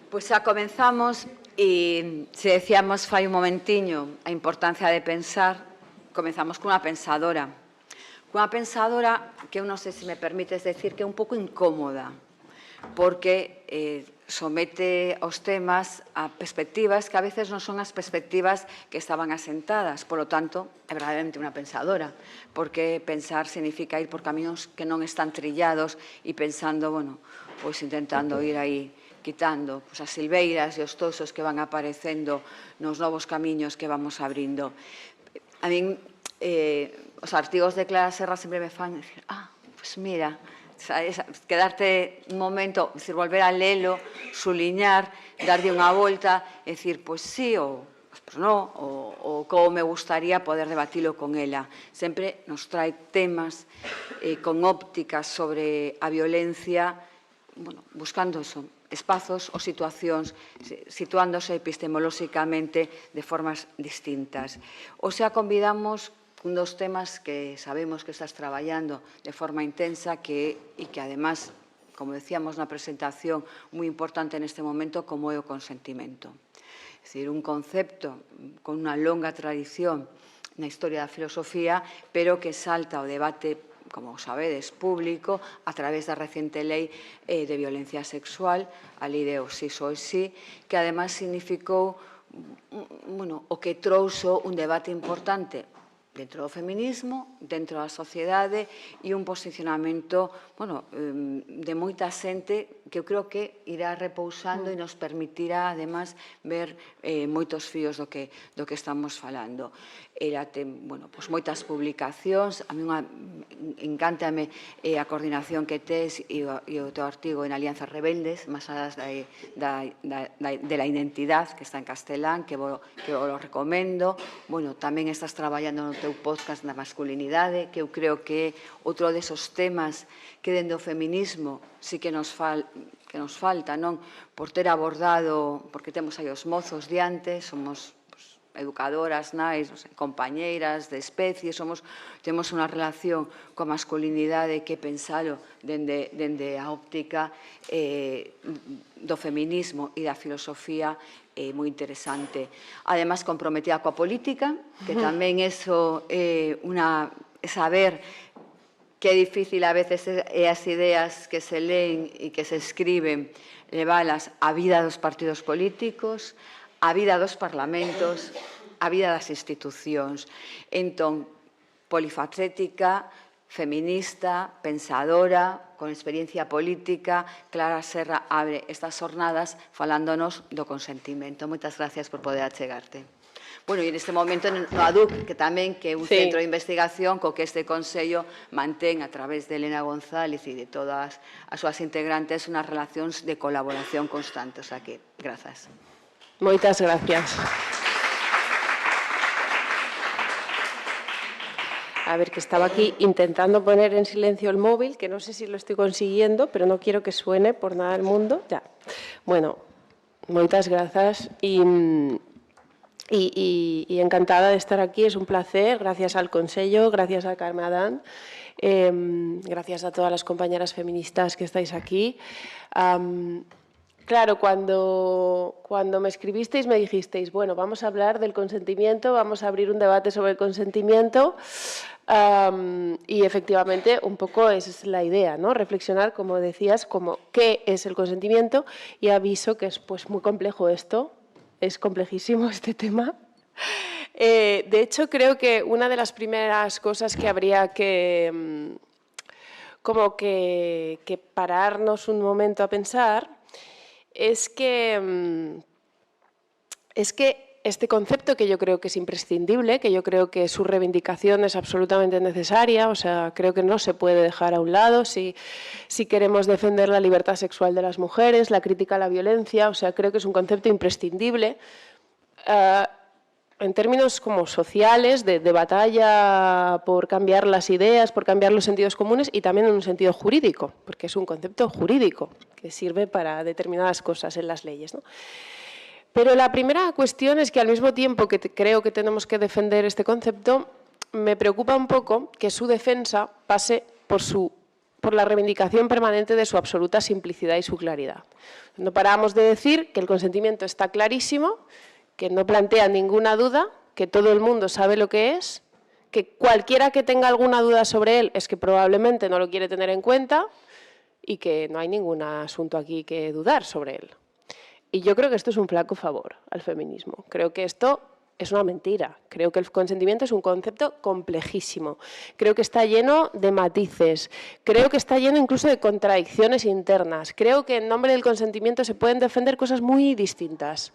Pois xa comenzamos e se decíamos fai un momentiño a importancia de pensar, comenzamos cunha pensadora. Cunha pensadora que eu non sei se me permites decir que é un pouco incómoda, porque somete os temas a perspectivas que a veces non son as perspectivas que estaban asentadas. Por lo tanto, é verdadeiramente unha pensadora, porque pensar significa ir por camiños que non están trillados e pensando, bueno, pois intentando ir aí quitando as silveiras e os toxos que van aparecendo nos novos camiños que vamos abrindo. A min, os artigos de Clara Serra sempre me fan decir, pois mira, quedarte un momento, volver a lelo, suliñar, darlle unha volta e dicir, pois sí, ou pois non, ou como me gustaría poder debatilo con ela. Sempre nos trae temas con ópticas sobre a violencia, buscando espazos ou situacións, situándose epistemolóxicamente de formas distintas. O sea, convidamos un dos temas que sabemos que estás traballando de forma intensa e que, además, como decíamos na presentación, moi importante neste momento, como é o consentimento. É dicir, un concepto con unha longa tradición na historia da filosofía, pero que salta ao debate, como sabedes, público, a través da recente lei de violencia sexual, a lei de o sí sois sí, que además significou o que trouxo un debate importante dentro do feminismo, dentro da sociedade e un posicionamento de moita xente que eu creo que irá repousando e nos permitirá, además, ver moitos fíos do que estamos falando. Ela ten moitas publicacións, a mí encántame a coordinación que tes e o teu artigo en Alianzas Rebeldes, más alas de la identidad, que está en castelán, que o recomendo. Tamén estás traballando no teu podcast na masculinidade, que eu creo que é outro desos temas que dende o feminismo sí que nos falta, non? Por ter abordado, porque temos aí os mozos diante, somos educadoras, nais, compañeiras de especie, temos unha relación coa masculinidade que pensalo dende a óptica do feminismo e da filosofía moi interesante. Ademais, comprometida coa política, que tamén iso é saber que é difícil a veces as ideas que se leen e que se escriben leválas á vida dos partidos políticos, a vida dos parlamentos, a vida das institucións. Entón, polifacética, feminista, pensadora, con experiencia política, Clara Serra abre estas jornadas falándonos do consentimento. Moitas gracias por poder achegarte. E neste momento no ADUC, que tamén é un centro de investigación co que este Consello mantén a través de Elena González e de todas as súas integrantes unhas relacións de colaboración constante. O sea que, grazas. Moitas gracias. A ver, que estaba aquí intentando poner en silencio el móvil, que no sé si lo estoy consiguiendo, pero no quiero que suene por nada del mundo. Ya. Bueno, moitas grazas y encantada de estar aquí. Es un placer. Gracias al Consello, gracias a Carme Adán, gracias a todas las compañeras feministas que estáis aquí. Claro, cuando me escribisteis me dijisteis, bueno, vamos a hablar del consentimiento, vamos a abrir un debate sobre el consentimiento y efectivamente un poco esa es la idea, ¿no? Reflexionar, como decías, como qué es el consentimiento y aviso que es muy complejo esto, es complejísimo este tema. De hecho, creo que una de las primeras cosas que habría que pararnos un momento a pensar es que este concepto, que yo creo que es imprescindible, que yo creo que su reivindicación es absolutamente necesaria, o sea, creo que no se puede dejar a un lado si queremos defender la libertad sexual de las mujeres, la crítica a la violencia, o sea, creo que es un concepto imprescindible en términos como sociales, de batalla por cambiar las ideas, por cambiar los sentidos comunes y también en un sentido jurídico, porque es un concepto jurídico que sirve para determinadas cosas en las leyes, ¿no? Pero la primera cuestión es que al mismo tiempo que creo que tenemos que defender este concepto, me preocupa un poco que su defensa pase por su por la reivindicación permanente de su absoluta simplicidad y su claridad. No paramos de decir que el consentimiento está clarísimo, que no plantea ninguna duda, que todo el mundo sabe lo que es, que cualquiera que tenga alguna duda sobre él es que probablemente no lo quiere tener en cuenta y que no hay ningún asunto aquí que dudar sobre él. Y yo creo que esto es un flaco favor al feminismo. Creo que esto es una mentira. Creo que el consentimiento es un concepto complejísimo. Creo que está lleno de matices. Creo que está lleno incluso de contradicciones internas. Creo que en nombre del consentimiento se pueden defender cosas muy distintas.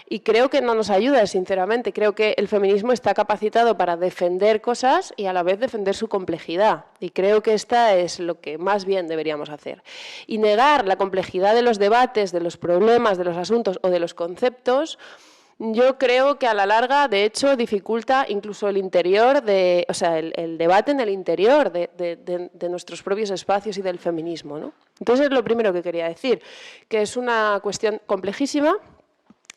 Y creo que no nos ayuda, sinceramente. Creo que el feminismo está capacitado para defender cosas y a la vez defender su complejidad. Y creo que esta es lo que más bien deberíamos hacer. Y negar la complejidad de los debates, de los problemas, de los asuntos o de los conceptos, yo creo que a la larga, de hecho, dificulta incluso el interior, el debate en el interior de nuestros propios espacios y del feminismo, ¿no? Entonces, es lo primero que quería decir, que es una cuestión complejísima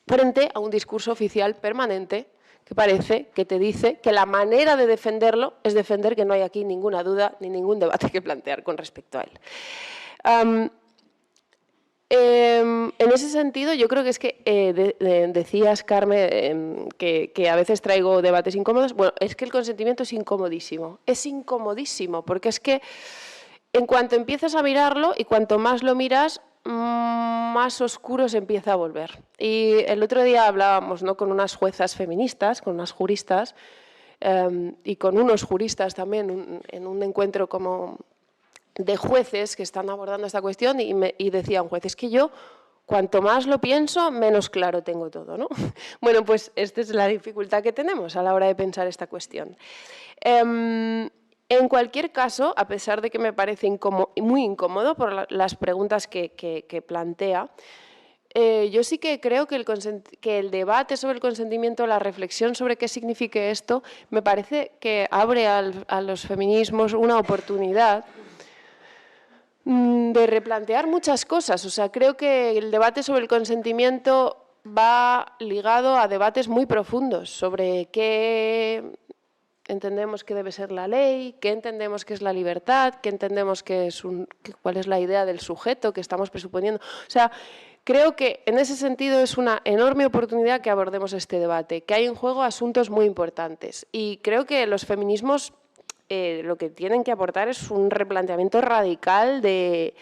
frente a un discurso oficial permanente que parece que te dice que la manera de defenderlo es defender que no hay aquí ninguna duda ni ningún debate que plantear con respecto a él. En ese sentido, yo creo que es que decías, Carmen, que a veces traigo debates incómodos. Bueno, es que el consentimiento es incomodísimo. Es incomodísimo, porque es que en cuanto empiezas a mirarlo y cuanto más lo miras, más oscuro se empieza a volver. Y el otro día hablábamos, ¿no?, con unas juezas feministas, con unas juristas, y con unos juristas también, en un encuentro como de jueces que están abordando esta cuestión y decía un juez, es que yo cuanto más lo pienso, menos claro tengo todo, ¿no? Bueno, pues esta es la dificultad que tenemos a la hora de pensar esta cuestión. En cualquier caso, a pesar de que me parece muy incómodo por las preguntas que plantea, yo sí que creo que el debate sobre el consentimiento, la reflexión sobre qué significa esto, me parece que abre a los feminismos una oportunidad de replantear muchas cosas. O sea, creo que el debate sobre el consentimiento va ligado a debates muy profundos sobre qué entendemos que debe ser la ley, qué entendemos que es la libertad, qué entendemos cuál es la idea del sujeto que estamos presuponiendo. O sea, creo que en ese sentido es una enorme oportunidad que abordemos este debate, que hay en juego asuntos muy importantes. Y creo que los feminismos lo que tienen que aportar es un replanteamiento radical de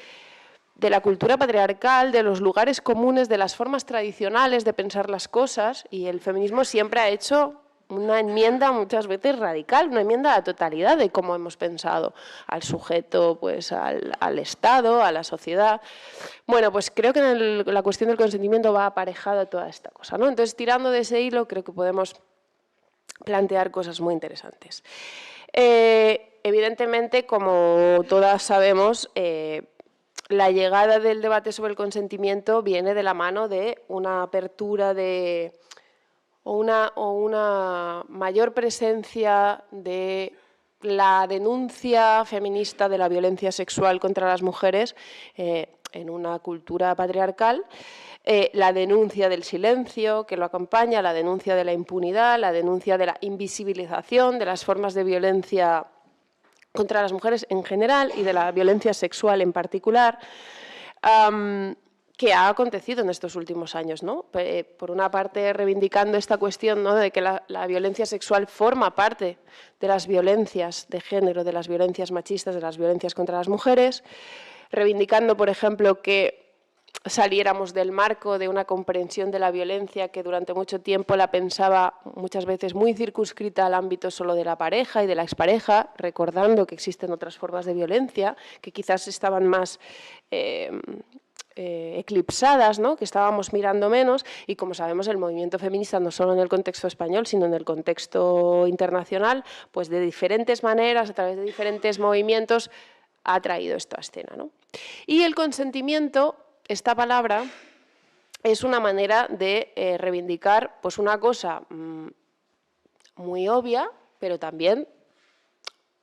la cultura patriarcal, de los lugares comunes, de las formas tradicionales de pensar las cosas, y el feminismo siempre ha hecho una enmienda muchas veces radical, una enmienda a la totalidad de cómo hemos pensado al sujeto, pues al Estado, a la sociedad. Bueno, pues creo que la cuestión del consentimiento va aparejada a toda esta cosa, ¿no? Entonces, tirando de ese hilo, creo que podemos plantear cosas muy interesantes. Evidentemente, como todas sabemos, la llegada del debate sobre el consentimiento viene de la mano de una apertura o una mayor presencia de la denuncia feminista de la violencia sexual contra las mujeres en una cultura patriarcal, la denuncia del silencio que lo acompaña, la denuncia de la impunidad, la denuncia de la invisibilización de las formas de violencia contra las mujeres en general y de la violencia sexual en particular, que ha acontecido en estos últimos años, ¿no? Por una parte, reivindicando esta cuestión, ¿no?, de que la violencia sexual forma parte de las violencias de género, de las violencias machistas, de las violencias contra las mujeres, reivindicando, por ejemplo, que saliéramos del marco de una comprensión de la violencia que durante mucho tiempo la pensaba muchas veces muy circunscrita al ámbito solo de la pareja y de la expareja, recordando que existen otras formas de violencia que quizás estaban más eclipsadas, ¿no?, que estábamos mirando menos, y como sabemos el movimiento feminista no solo en el contexto español sino en el contexto internacional, pues de diferentes maneras, a través de diferentes movimientos, ha traído esta escena, ¿no? Y el consentimiento, esta palabra, es una manera de reivindicar pues una cosa muy obvia, pero también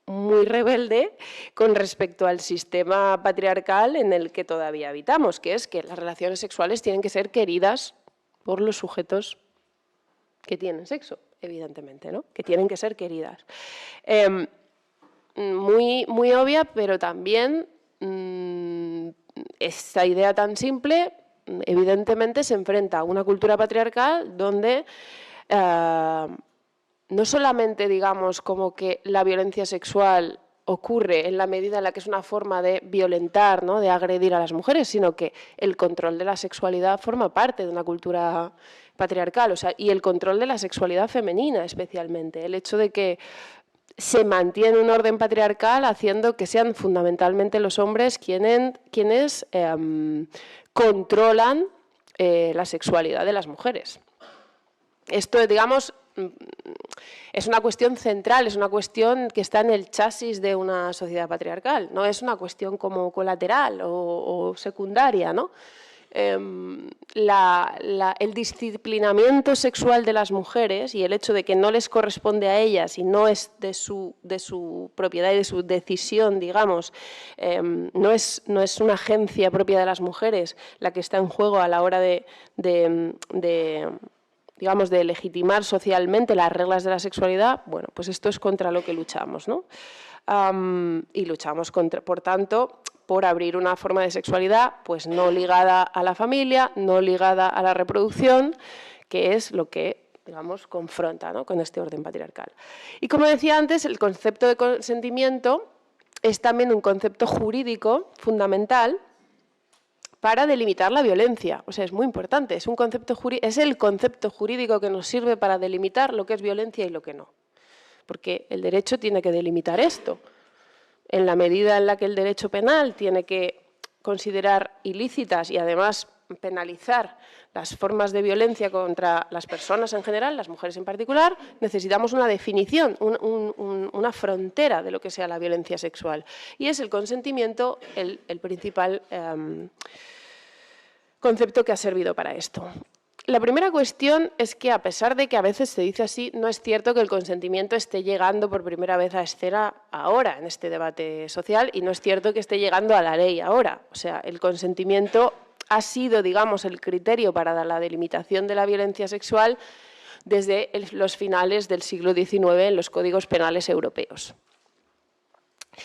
muy rebelde con respecto al sistema patriarcal en el que todavía habitamos, que es que las relaciones sexuales tienen que ser queridas por los sujetos que tienen sexo, evidentemente, ¿no?, que tienen que ser queridas. Muy obvia, pero también esta idea tan simple evidentemente se enfrenta a una cultura patriarcal donde no solamente, digamos, como que la violencia sexual ocurre en la medida en la que es una forma de violentar, ¿no?, de agredir a las mujeres, sino que el control de la sexualidad forma parte de una cultura patriarcal, o sea, y el control de la sexualidad femenina especialmente, el hecho de que se mantiene un orden patriarcal haciendo que sean fundamentalmente los hombres quienes controlan la sexualidad de las mujeres. Esto, digamos, es una cuestión central, es una cuestión que está en el chasis de una sociedad patriarcal, no es una cuestión como colateral o secundaria, ¿no? El disciplinamiento sexual de las mujeres y el hecho de que no les corresponde a ellas y no es de su propiedad y de su decisión, digamos, no es una agencia propia de las mujeres la que está en juego a la hora digamos, de legitimar socialmente las reglas de la sexualidad, bueno, pues esto es contra lo que luchamos, ¿no? Y luchamos, por tanto, por abrir una forma de sexualidad pues no ligada a la familia, no ligada a la reproducción, que es lo que, digamos, confronta, ¿no?, con este orden patriarcal. Y como decía antes, el concepto de consentimiento es también un concepto jurídico fundamental para delimitar la violencia. O sea, es muy importante, es el concepto jurídico que nos sirve para delimitar lo que es violencia y lo que no. Porque el derecho tiene que delimitar esto. En la medida en la que el derecho penal tiene que considerar ilícitas y además penalizar las formas de violencia contra las personas en general, las mujeres en particular, necesitamos una definición, una frontera de lo que sea la violencia sexual. Y es el consentimiento el principal concepto que ha servido para esto. La primera cuestión es que, a pesar de que a veces se dice así, no es cierto que el consentimiento esté llegando por primera vez a escena ahora en este debate social y no es cierto que esté llegando a la ley ahora. O sea, el consentimiento ha sido, digamos, el criterio para la delimitación de la violencia sexual desde los finales del siglo XIX en los códigos penales europeos.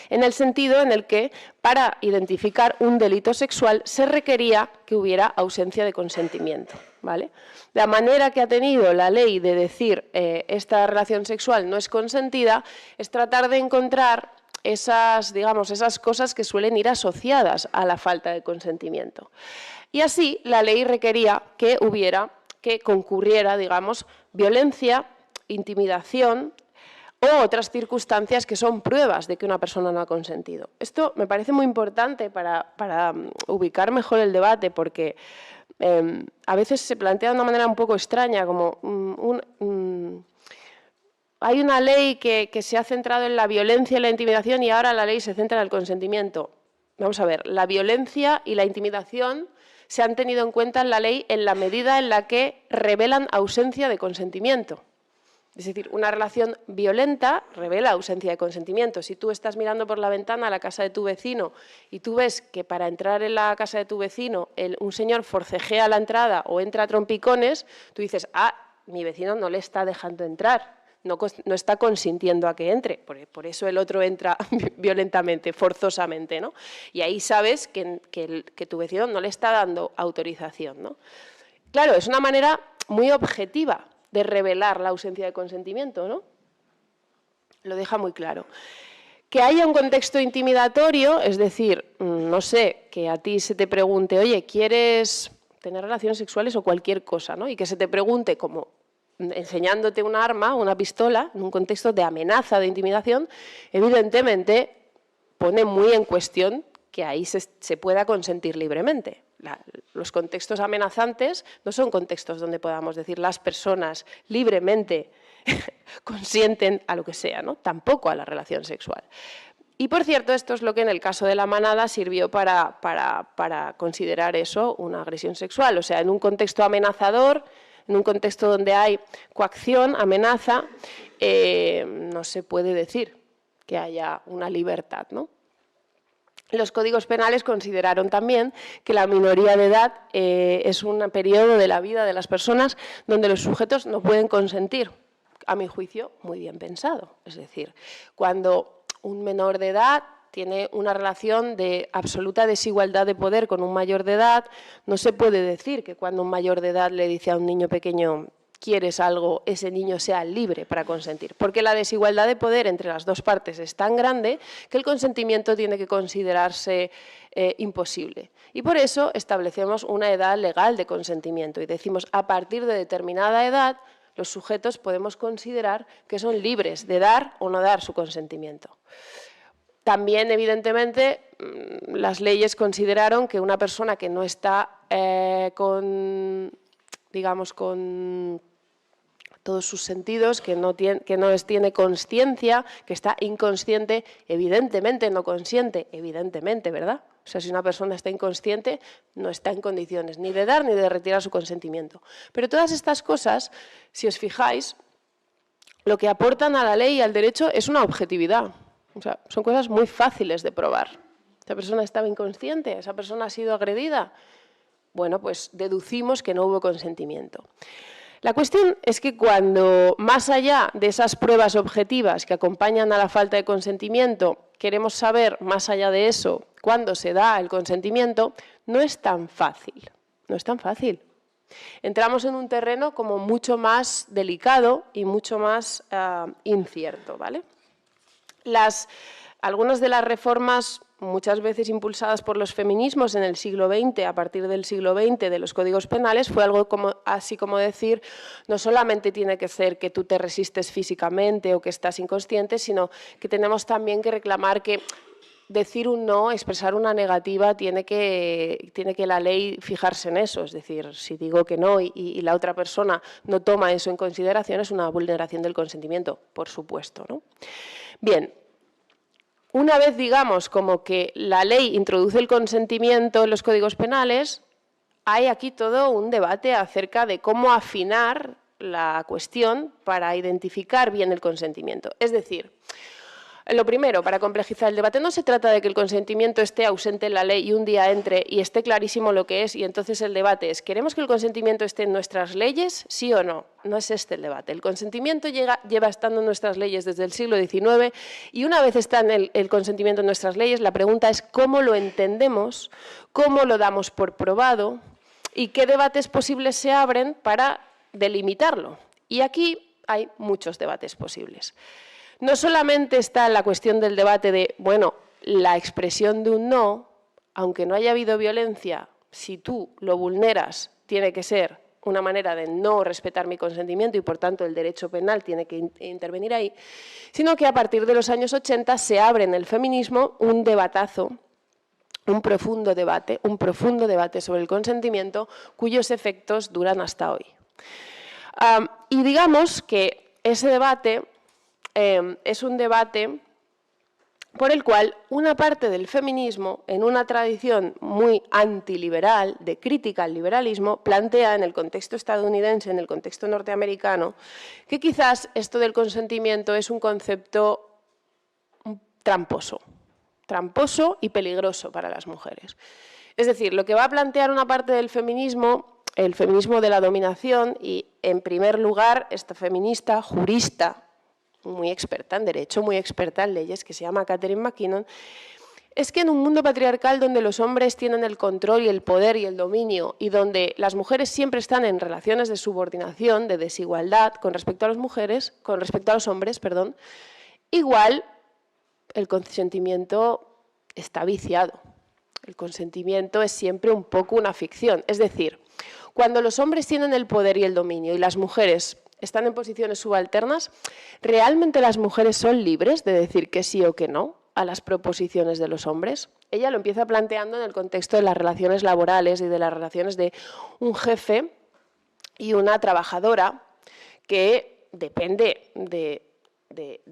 En el sentido en el que, para identificar un delito sexual, se requería que hubiera ausencia de consentimiento, ¿vale? La manera que ha tenido la ley de decir esta relación sexual no es consentida es tratar de encontrar esas cosas que suelen ir asociadas a la falta de consentimiento. Y así la ley requería que concurriera, digamos, violencia, intimidación o otras circunstancias que son pruebas de que una persona no ha consentido. Esto me parece muy importante para ubicar mejor el debate, porque a veces se plantea de una manera un poco extraña, como hay una ley que se ha centrado en la violencia y la intimidación y ahora la ley se centra en el consentimiento. Vamos a ver, la violencia y la intimidación se han tenido en cuenta en la ley en la medida en la que revelan ausencia de consentimiento. Es decir, una relación violenta revela ausencia de consentimiento. Si tú estás mirando por la ventana a la casa de tu vecino y tú ves que para entrar en la casa de tu vecino un señor forcejea la entrada o entra a trompicones, tú dices, mi vecino no le está dejando entrar, no está consintiendo a que entre. Por eso el otro entra violentamente, forzosamente, ¿no? Y ahí sabes que tu vecino no le está dando autorización, ¿no? Claro, es una manera muy objetiva de revelar la ausencia de consentimiento, ¿no? Lo deja muy claro. Que haya un contexto intimidatorio, es decir, no sé, que a ti se te pregunte, oye, ¿quieres tener relaciones sexuales o cualquier cosa, ¿no? Y que se te pregunte como enseñándote un arma, una pistola, en un contexto de amenaza, de intimidación, evidentemente pone muy en cuestión que ahí se pueda consentir libremente. Los contextos amenazantes no son contextos donde podamos decir las personas libremente consienten a lo que sea, ¿no? Tampoco a la relación sexual. Y, por cierto, esto es lo que en el caso de la manada sirvió para considerar eso una agresión sexual. O sea, en un contexto amenazador, en un contexto donde hay coacción, amenaza, no se puede decir que haya una libertad, ¿no? Los códigos penales consideraron también que la minoría de edad es un periodo de la vida de las personas donde los sujetos no pueden consentir. A mi juicio, muy bien pensado. Es decir, cuando un menor de edad tiene una relación de absoluta desigualdad de poder con un mayor de edad. No se puede decir que cuando un mayor de edad le dice a un niño pequeño quieres algo, ese niño sea libre para consentir, porque la desigualdad de poder entre las dos partes es tan grande que el consentimiento tiene que considerarse imposible. Y por eso establecemos una edad legal de consentimiento y decimos a partir de determinada edad los sujetos podemos considerar que son libres de dar o no dar su consentimiento. También, evidentemente, las leyes consideraron que una persona que no está con todos sus sentidos, que no tiene consciencia, que está inconsciente, evidentemente no consiente, evidentemente, ¿verdad? O sea, si una persona está inconsciente, no está en condiciones ni de dar ni de retirar su consentimiento. Pero todas estas cosas, si os fijáis, lo que aportan a la ley y al derecho es una objetividad. O sea, son cosas muy fáciles de probar. Esa persona estaba inconsciente, esa persona ha sido agredida. Bueno, pues deducimos que no hubo consentimiento. La cuestión es que cuando, más allá de esas pruebas objetivas que acompañan a la falta de consentimiento, queremos saber, más allá de eso, cuándo se da el consentimiento, no es tan fácil. No es tan fácil. Entramos en un terreno como mucho más delicado y mucho más incierto, ¿vale? Algunas de las reformas, muchas veces impulsadas por los feminismos en el siglo XX, a partir del siglo XX, de los códigos penales, fue algo así como decir, no solamente tiene que ser que tú te resistes físicamente o que estás inconsciente, sino que tenemos también que reclamar que decir un no, expresar una negativa, tiene que la ley fijarse en eso. Es decir, si digo que no y la otra persona no toma eso en consideración, es una vulneración del consentimiento, por supuesto, ¿no? Bien. Una vez digamos como que la ley introduce el consentimiento en los códigos penales, hay aquí todo un debate acerca de cómo afinar la cuestión para identificar bien el consentimiento. Es decir, lo primero, para complejizar el debate, no se trata de que el consentimiento esté ausente en la ley y un día entre y esté clarísimo lo que es y entonces el debate es, ¿queremos que el consentimiento esté en nuestras leyes, sí o no? No es este el debate. El consentimiento lleva estando en nuestras leyes desde el siglo XIX y una vez está en el consentimiento en nuestras leyes, la pregunta es cómo lo entendemos, cómo lo damos por probado y qué debates posibles se abren para delimitarlo. Y aquí hay muchos debates posibles. No solamente está la cuestión del debate de, bueno, la expresión de un no, aunque no haya habido violencia, si tú lo vulneras, tiene que ser una manera de no respetar mi consentimiento y, por tanto, el derecho penal tiene que intervenir ahí, sino que a partir de los años 80 se abre en el feminismo un debatazo, un profundo debate sobre el consentimiento cuyos efectos duran hasta hoy. Y digamos que ese debate es un debate por el cual una parte del feminismo, en una tradición muy antiliberal, de crítica al liberalismo, plantea en el contexto estadounidense, en el contexto norteamericano, que quizás esto del consentimiento es un concepto tramposo y peligroso para las mujeres. Es decir, lo que va a plantear una parte del feminismo, el feminismo de la dominación, y en primer lugar esta feminista, jurista, muy experta en derecho, muy experta en leyes, que se llama Catherine McKinnon, es que en un mundo patriarcal donde los hombres tienen el control y el poder y el dominio y donde las mujeres siempre están en relaciones de subordinación, de desigualdad con respecto a las mujeres, con respecto a los hombres, perdón, igual el consentimiento está viciado. El consentimiento es siempre un poco una ficción. Es decir, cuando los hombres tienen el poder y el dominio y las mujeres están en posiciones subalternas, ¿realmente las mujeres son libres de decir que sí o que no a las proposiciones de los hombres? Ella lo empieza planteando en el contexto de las relaciones laborales y de las relaciones de un jefe y una trabajadora que depende de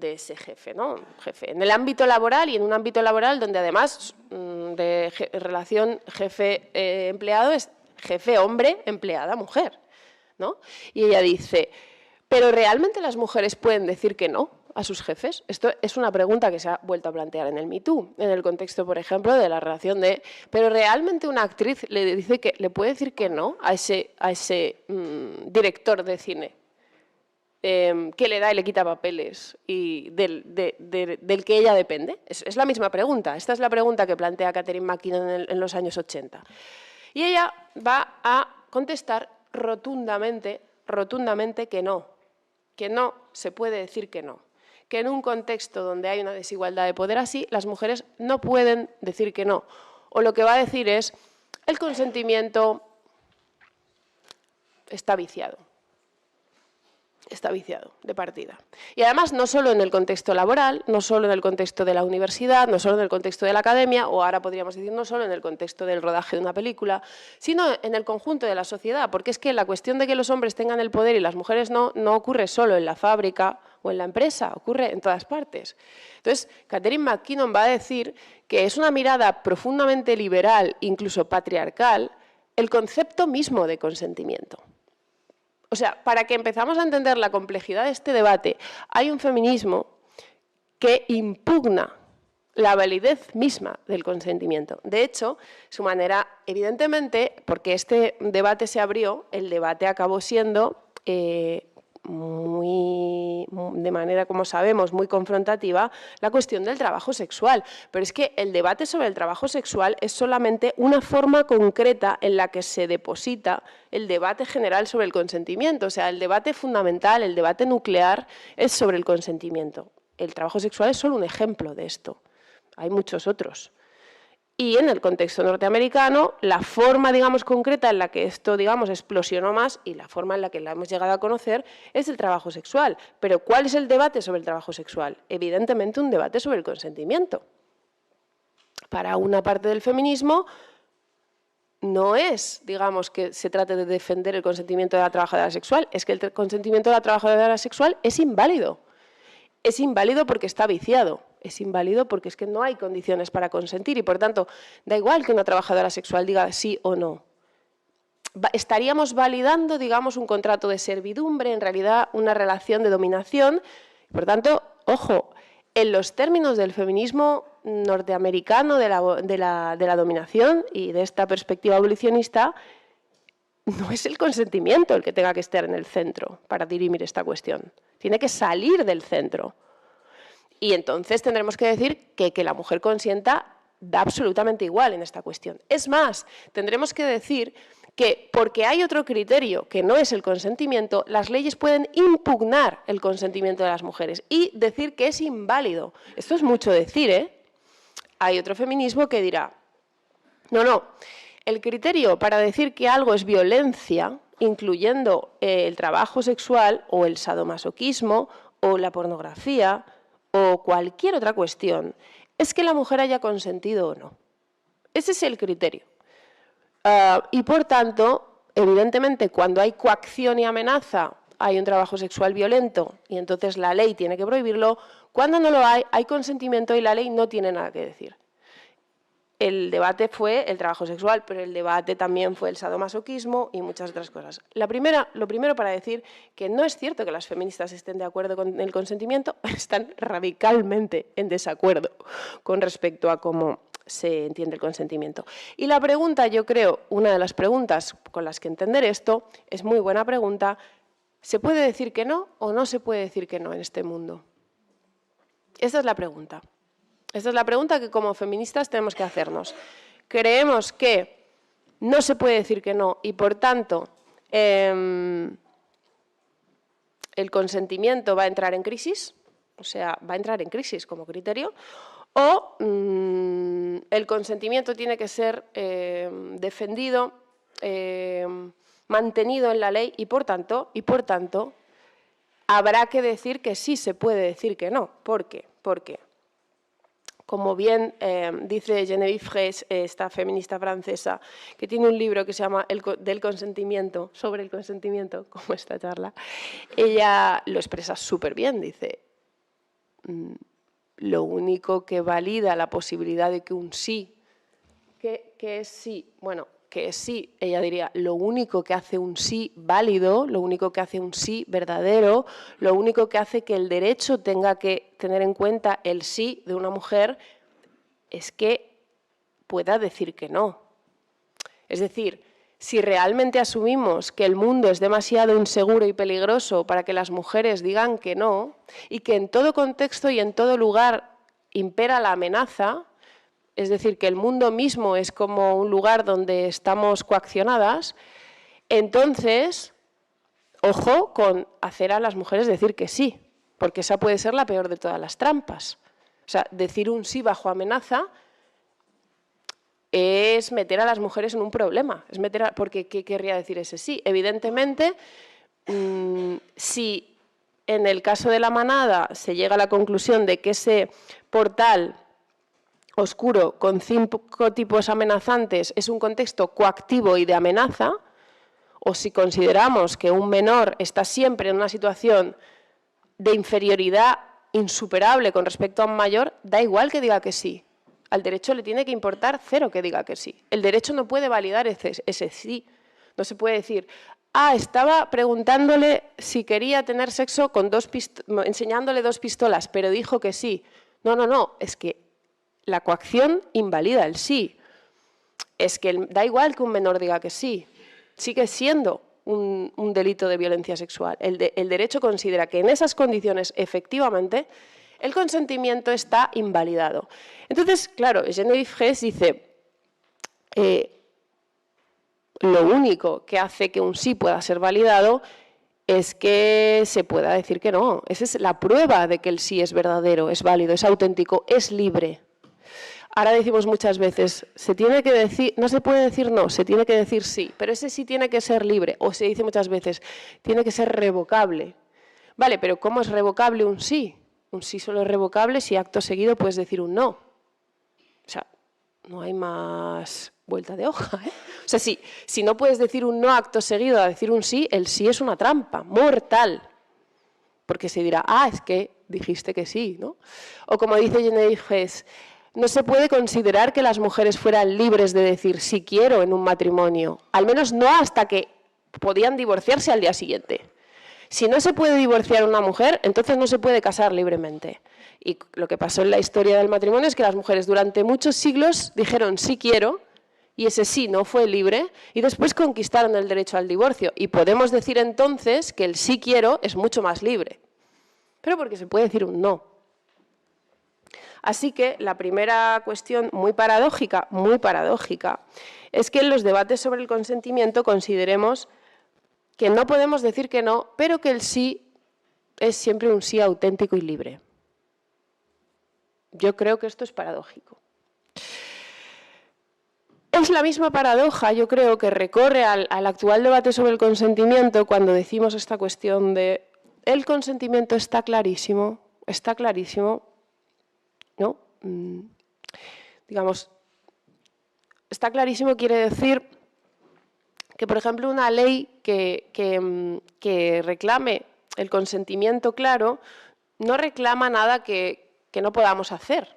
ese jefe, ¿no? Jefe. En el ámbito laboral y en un ámbito laboral donde además de relación jefe-empleado es jefe-hombre, empleada-mujer, ¿no? Y ella dice, ¿pero realmente las mujeres pueden decir que no a sus jefes? Esto es una pregunta que se ha vuelto a plantear en el Me Too, en el contexto, por ejemplo, de la relación de... ¿Pero realmente una actriz le puede decir que no a ese director de cine? que le da y le quita papeles y del que ella depende? Es la misma pregunta. Esta es la pregunta que plantea Catherine McKinnon en los años 80. Y ella va a contestar rotundamente que no se puede decir que no. Que en un contexto donde hay una desigualdad de poder así, las mujeres no pueden decir que no. O lo que va a decir es, el consentimiento está viciado. Está viciado de partida. Y además no solo en el contexto laboral, no solo en el contexto de la universidad, no solo en el contexto de la academia, o ahora podríamos decir no solo en el contexto del rodaje de una película, sino en el conjunto de la sociedad, porque es que la cuestión de que los hombres tengan el poder y las mujeres no ocurre solo en la fábrica o en la empresa, ocurre en todas partes. Entonces, Catherine McKinnon va a decir que es una mirada profundamente liberal, incluso patriarcal, el concepto mismo de consentimiento. O sea, para que empezamos a entender la complejidad de este debate, hay un feminismo que impugna la validez misma del consentimiento. De hecho, su manera, evidentemente, porque este debate se abrió, el debate acabó siendo de manera, como sabemos, muy confrontativa, la cuestión del trabajo sexual. Pero es que el debate sobre el trabajo sexual es solamente una forma concreta en la que se deposita el debate general sobre el consentimiento. O sea, el debate fundamental, el debate nuclear es sobre el consentimiento. El trabajo sexual es solo un ejemplo de esto. Hay muchos otros. Y en el contexto norteamericano, la forma, digamos, concreta en la que esto, digamos, explosionó más y la forma en la que la hemos llegado a conocer es el trabajo sexual. Pero ¿cuál es el debate sobre el trabajo sexual? Evidentemente un debate sobre el consentimiento. Para una parte del feminismo no es, digamos, que se trate de defender el consentimiento de la trabajadora sexual, es que el consentimiento de la trabajadora sexual es inválido. Es inválido porque está viciado. Es inválido porque es que no hay condiciones para consentir y, por tanto, da igual que una trabajadora sexual diga sí o no. Estaríamos validando, digamos, un contrato de servidumbre, en realidad una relación de dominación. Por tanto, ojo, en los términos del feminismo norteamericano de la dominación y de esta perspectiva abolicionista, no es el consentimiento el que tenga que estar en el centro para dirimir esta cuestión. Tiene que salir del centro. Y entonces tendremos que decir que la mujer consienta da absolutamente igual en esta cuestión. Es más, tendremos que decir que porque hay otro criterio que no es el consentimiento, las leyes pueden impugnar el consentimiento de las mujeres y decir que es inválido. Esto es mucho decir, ¿eh? Hay otro feminismo que dirá, no, el criterio para decir que algo es violencia, incluyendo el trabajo sexual o el sadomasoquismo o la pornografía o cualquier otra cuestión, es que la mujer haya consentido o no. Ese es el criterio. Y por tanto, evidentemente, cuando hay coacción y amenaza, hay un trabajo sexual violento y entonces la ley tiene que prohibirlo. Cuando no lo hay consentimiento y la ley no tiene nada que decir. El debate fue el trabajo sexual, pero el debate también fue el sadomasoquismo y muchas otras cosas. Lo primero para decir que no es cierto que las feministas estén de acuerdo con el consentimiento, están radicalmente en desacuerdo con respecto a cómo se entiende el consentimiento. Y la pregunta, yo creo, una de las preguntas con las que entender esto, es muy buena pregunta, ¿se puede decir que no o no se puede decir que no en este mundo? Esa es la pregunta. Esta es la pregunta que como feministas tenemos que hacernos. Creemos que no se puede decir que no y, por tanto, el consentimiento va a entrar en crisis, o sea, va a entrar en crisis como criterio, o el consentimiento tiene que ser defendido, mantenido en la ley y, por tanto, habrá que decir que sí se puede decir que no. ¿Por qué? Porque, como bien dice Geneviève Fraisse, esta feminista francesa, que tiene un libro que se llama Del consentimiento, sobre el consentimiento, como esta charla, ella lo expresa súper bien, dice, lo único que valida la posibilidad de que un sí, que es sí, bueno, que es sí, ella diría, lo único que hace un sí válido, lo único que hace un sí verdadero, lo único que hace que el derecho tenga que tener en cuenta el sí de una mujer es que pueda decir que no. Es decir, si realmente asumimos que el mundo es demasiado inseguro y peligroso para que las mujeres digan que no, y que en todo contexto y en todo lugar impera la amenaza, es decir, que el mundo mismo es como un lugar donde estamos coaccionadas, entonces, ojo con hacer a las mujeres decir que sí, porque esa puede ser la peor de todas las trampas. O sea, decir un sí bajo amenaza es meter a las mujeres en un problema. Porque ¿qué querría decir ese sí? Evidentemente, si en el caso de La Manada se llega a la conclusión de que ese portal oscuro con 5 tipos amenazantes es un contexto coactivo y de amenaza, o si consideramos que un menor está siempre en una situación de inferioridad insuperable con respecto a un mayor, da igual que diga que sí. Al derecho le tiene que importar cero que diga que sí. El derecho no puede validar ese sí. No se puede decir, estaba preguntándole si quería tener sexo con enseñándole 2 pistolas, pero dijo que sí. No, es que la coacción invalida el sí. Es que da igual que un menor diga que sí. Sigue siendo un delito de violencia sexual. El derecho considera que en esas condiciones, efectivamente, el consentimiento está invalidado. Entonces, claro, Geneviève Hess dice, lo único que hace que un sí pueda ser validado es que se pueda decir que no. Esa es la prueba de que el sí es verdadero, es válido, es auténtico, es libre. Ahora decimos muchas veces, no se puede decir no, se tiene que decir sí, pero ese sí tiene que ser libre. O se dice muchas veces, tiene que ser revocable. Vale, pero ¿cómo es revocable un sí? Un sí solo es revocable si acto seguido puedes decir un no. O sea, no hay más vuelta de hoja, ¿eh? O sea, si no puedes decir un no acto seguido a decir un sí, el sí es una trampa mortal. Porque se dirá, es que dijiste que sí, ¿no? O como dice Geneviève Hess, no se puede considerar que las mujeres fueran libres de decir sí quiero en un matrimonio, al menos no hasta que podían divorciarse al día siguiente. Si no se puede divorciar una mujer, entonces no se puede casar libremente. Y lo que pasó en la historia del matrimonio es que las mujeres durante muchos siglos dijeron sí quiero, y ese sí no fue libre, y después conquistaron el derecho al divorcio. Y podemos decir entonces que el sí quiero es mucho más libre, pero porque se puede decir un no. Así que la primera cuestión muy paradójica, es que en los debates sobre el consentimiento consideremos que no podemos decir que no, pero que el sí es siempre un sí auténtico y libre. Yo creo que esto es paradójico. Es la misma paradoja, yo creo, que recorre al actual debate sobre el consentimiento cuando decimos esta cuestión de el consentimiento está clarísimo, ¿no? Digamos, está clarísimo quiere decir que, por ejemplo, una ley que reclame el consentimiento claro no reclama nada que no podamos hacer,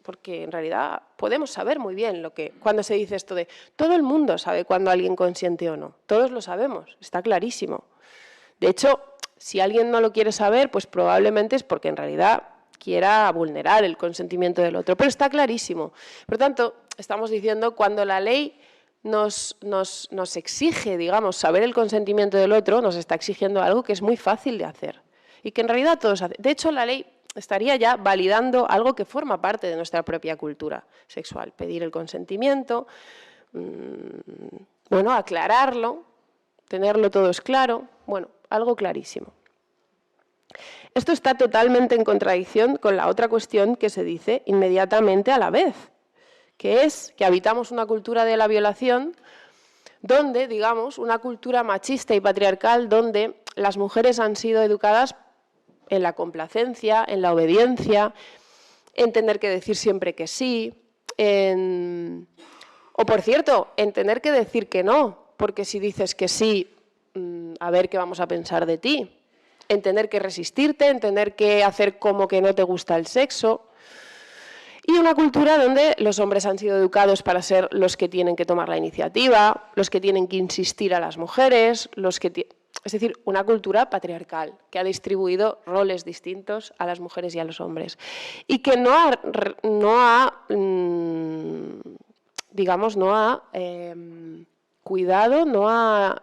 porque en realidad podemos saber muy bien cuando se dice esto de todo el mundo sabe cuando alguien consiente o no, todos lo sabemos, está clarísimo. De hecho, si alguien no lo quiere saber, pues probablemente es porque en realidad quiera vulnerar el consentimiento del otro, pero está clarísimo. Por lo tanto, estamos diciendo cuando la ley nos exige, digamos, saber el consentimiento del otro, nos está exigiendo algo que es muy fácil de hacer y que en realidad todos hacen. De hecho, la ley estaría ya validando algo que forma parte de nuestra propia cultura sexual, pedir el consentimiento, bueno, aclararlo, tenerlo todo claro, bueno, algo clarísimo. Esto está totalmente en contradicción con la otra cuestión que se dice inmediatamente a la vez, que es que habitamos una cultura de la violación donde, digamos, una cultura machista y patriarcal donde las mujeres han sido educadas en la complacencia, en la obediencia, en tener que decir siempre que sí, o por cierto, en tener que decir que no, porque si dices que sí, a ver qué vamos a pensar de ti, en tener que resistirte, en tener que hacer como que no te gusta el sexo. Y una cultura donde los hombres han sido educados para ser los que tienen que tomar la iniciativa, los que tienen que insistir a las mujeres, es decir, una cultura patriarcal que ha distribuido roles distintos a las mujeres y a los hombres. Y que no ha cuidado, no ha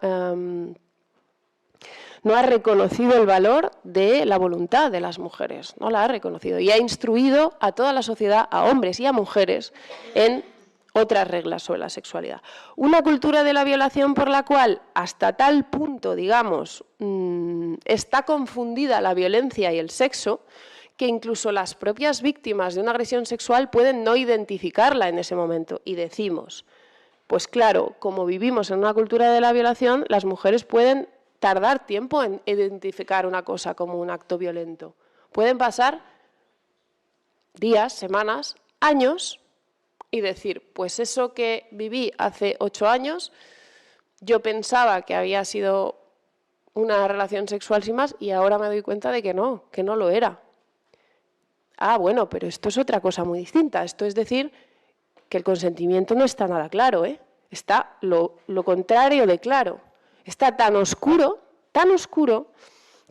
reconocido el valor de la voluntad de las mujeres, no la ha reconocido y ha instruido a toda la sociedad, a hombres y a mujeres, en otras reglas sobre la sexualidad. Una cultura de la violación por la cual hasta tal punto, digamos, está confundida la violencia y el sexo, que incluso las propias víctimas de una agresión sexual pueden no identificarla en ese momento. Y decimos, pues claro, como vivimos en una cultura de la violación, las mujeres pueden tardar tiempo en identificar una cosa como un acto violento. Pueden pasar días, semanas, años y decir, pues eso que viví hace 8 años, yo pensaba que había sido una relación sexual sin más y ahora me doy cuenta de que no lo era. Ah, bueno, pero esto es otra cosa muy distinta. Esto es decir que el consentimiento no está nada claro, ¿eh? Está lo contrario de claro. Está tan oscuro,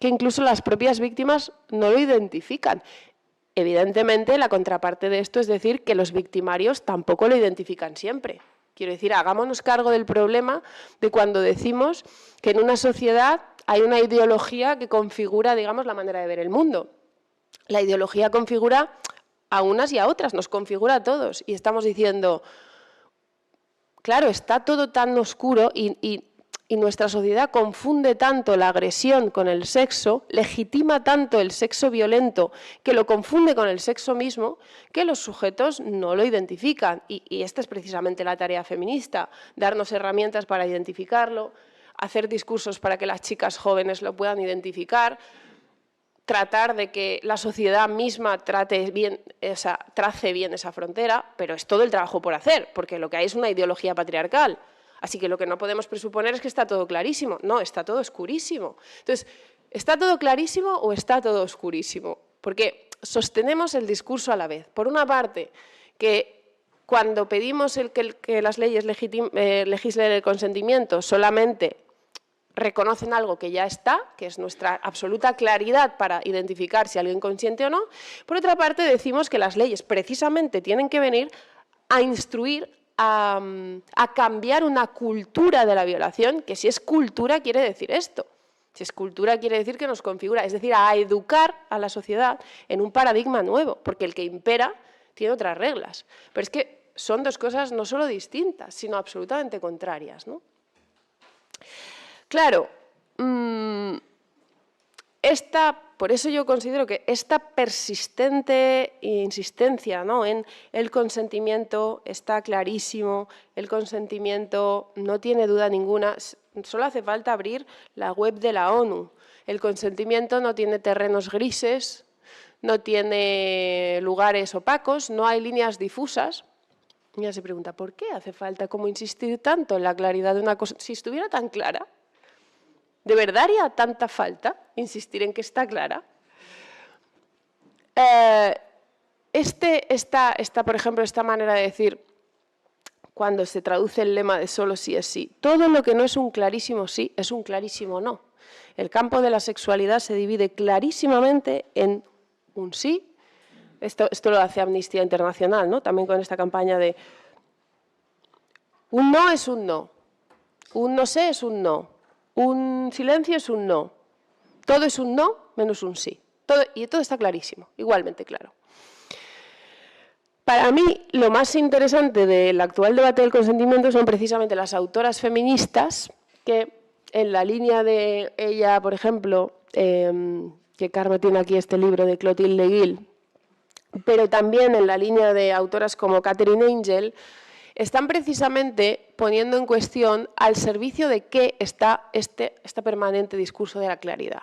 que incluso las propias víctimas no lo identifican. Evidentemente, la contraparte de esto es decir que los victimarios tampoco lo identifican siempre. Quiero decir, hagámonos cargo del problema de cuando decimos que en una sociedad hay una ideología que configura, digamos, la manera de ver el mundo. La ideología configura a unas y a otras, nos configura a todos. Y estamos diciendo, claro, está todo tan oscuro y nuestra sociedad confunde tanto la agresión con el sexo, legitima tanto el sexo violento, que lo confunde con el sexo mismo, que los sujetos no lo identifican. Y esta es precisamente la tarea feminista, darnos herramientas para identificarlo, hacer discursos para que las chicas jóvenes lo puedan identificar, tratar de que la sociedad misma trace bien esa frontera, pero es todo el trabajo por hacer, porque lo que hay es una ideología patriarcal. Así que lo que no podemos presuponer es que está todo clarísimo. No, está todo oscurísimo. Entonces, ¿está todo clarísimo o está todo oscurísimo? Porque sostenemos el discurso a la vez. Por una parte, que cuando pedimos que las leyes legislen el consentimiento, solamente reconocen algo que ya está, que es nuestra absoluta claridad para identificar si alguien consiente o no. Por otra parte, decimos que las leyes precisamente tienen que venir a instruir, a cambiar una cultura de la violación, que si es cultura quiere decir esto. Si es cultura quiere decir que nos configura, es decir, a educar a la sociedad en un paradigma nuevo, porque el que impera tiene otras reglas. Pero es que son dos cosas no solo distintas, sino absolutamente contrarias, ¿no? Claro, por eso yo considero que esta persistente insistencia, ¿no?, en el consentimiento está clarísimo, el consentimiento no tiene duda ninguna, solo hace falta abrir la web de la ONU. El consentimiento no tiene terrenos grises, no tiene lugares opacos, no hay líneas difusas. Y ya se pregunta, ¿por qué hace falta como insistir tanto en la claridad de una cosa? Si estuviera tan clara, ¿de verdad haría tanta falta insistir en que está clara? Por ejemplo, esta manera de decir, cuando se traduce el lema de solo sí es sí, todo lo que no es un clarísimo sí es un clarísimo no. El campo de la sexualidad se divide clarísimamente en un sí. Esto lo hace Amnistía Internacional, ¿no? También con esta campaña de un no es un no, un no sé es un no. Un silencio es un no. Todo es un no menos un sí. Y todo está clarísimo, igualmente claro. Para mí, lo más interesante del actual debate del consentimiento son precisamente las autoras feministas que, en la línea de ella, por ejemplo, que Carme tiene aquí este libro de Clotilde Guil, pero también en la línea de autoras como Catherine Angel, están precisamente poniendo en cuestión al servicio de qué está este permanente discurso de la claridad.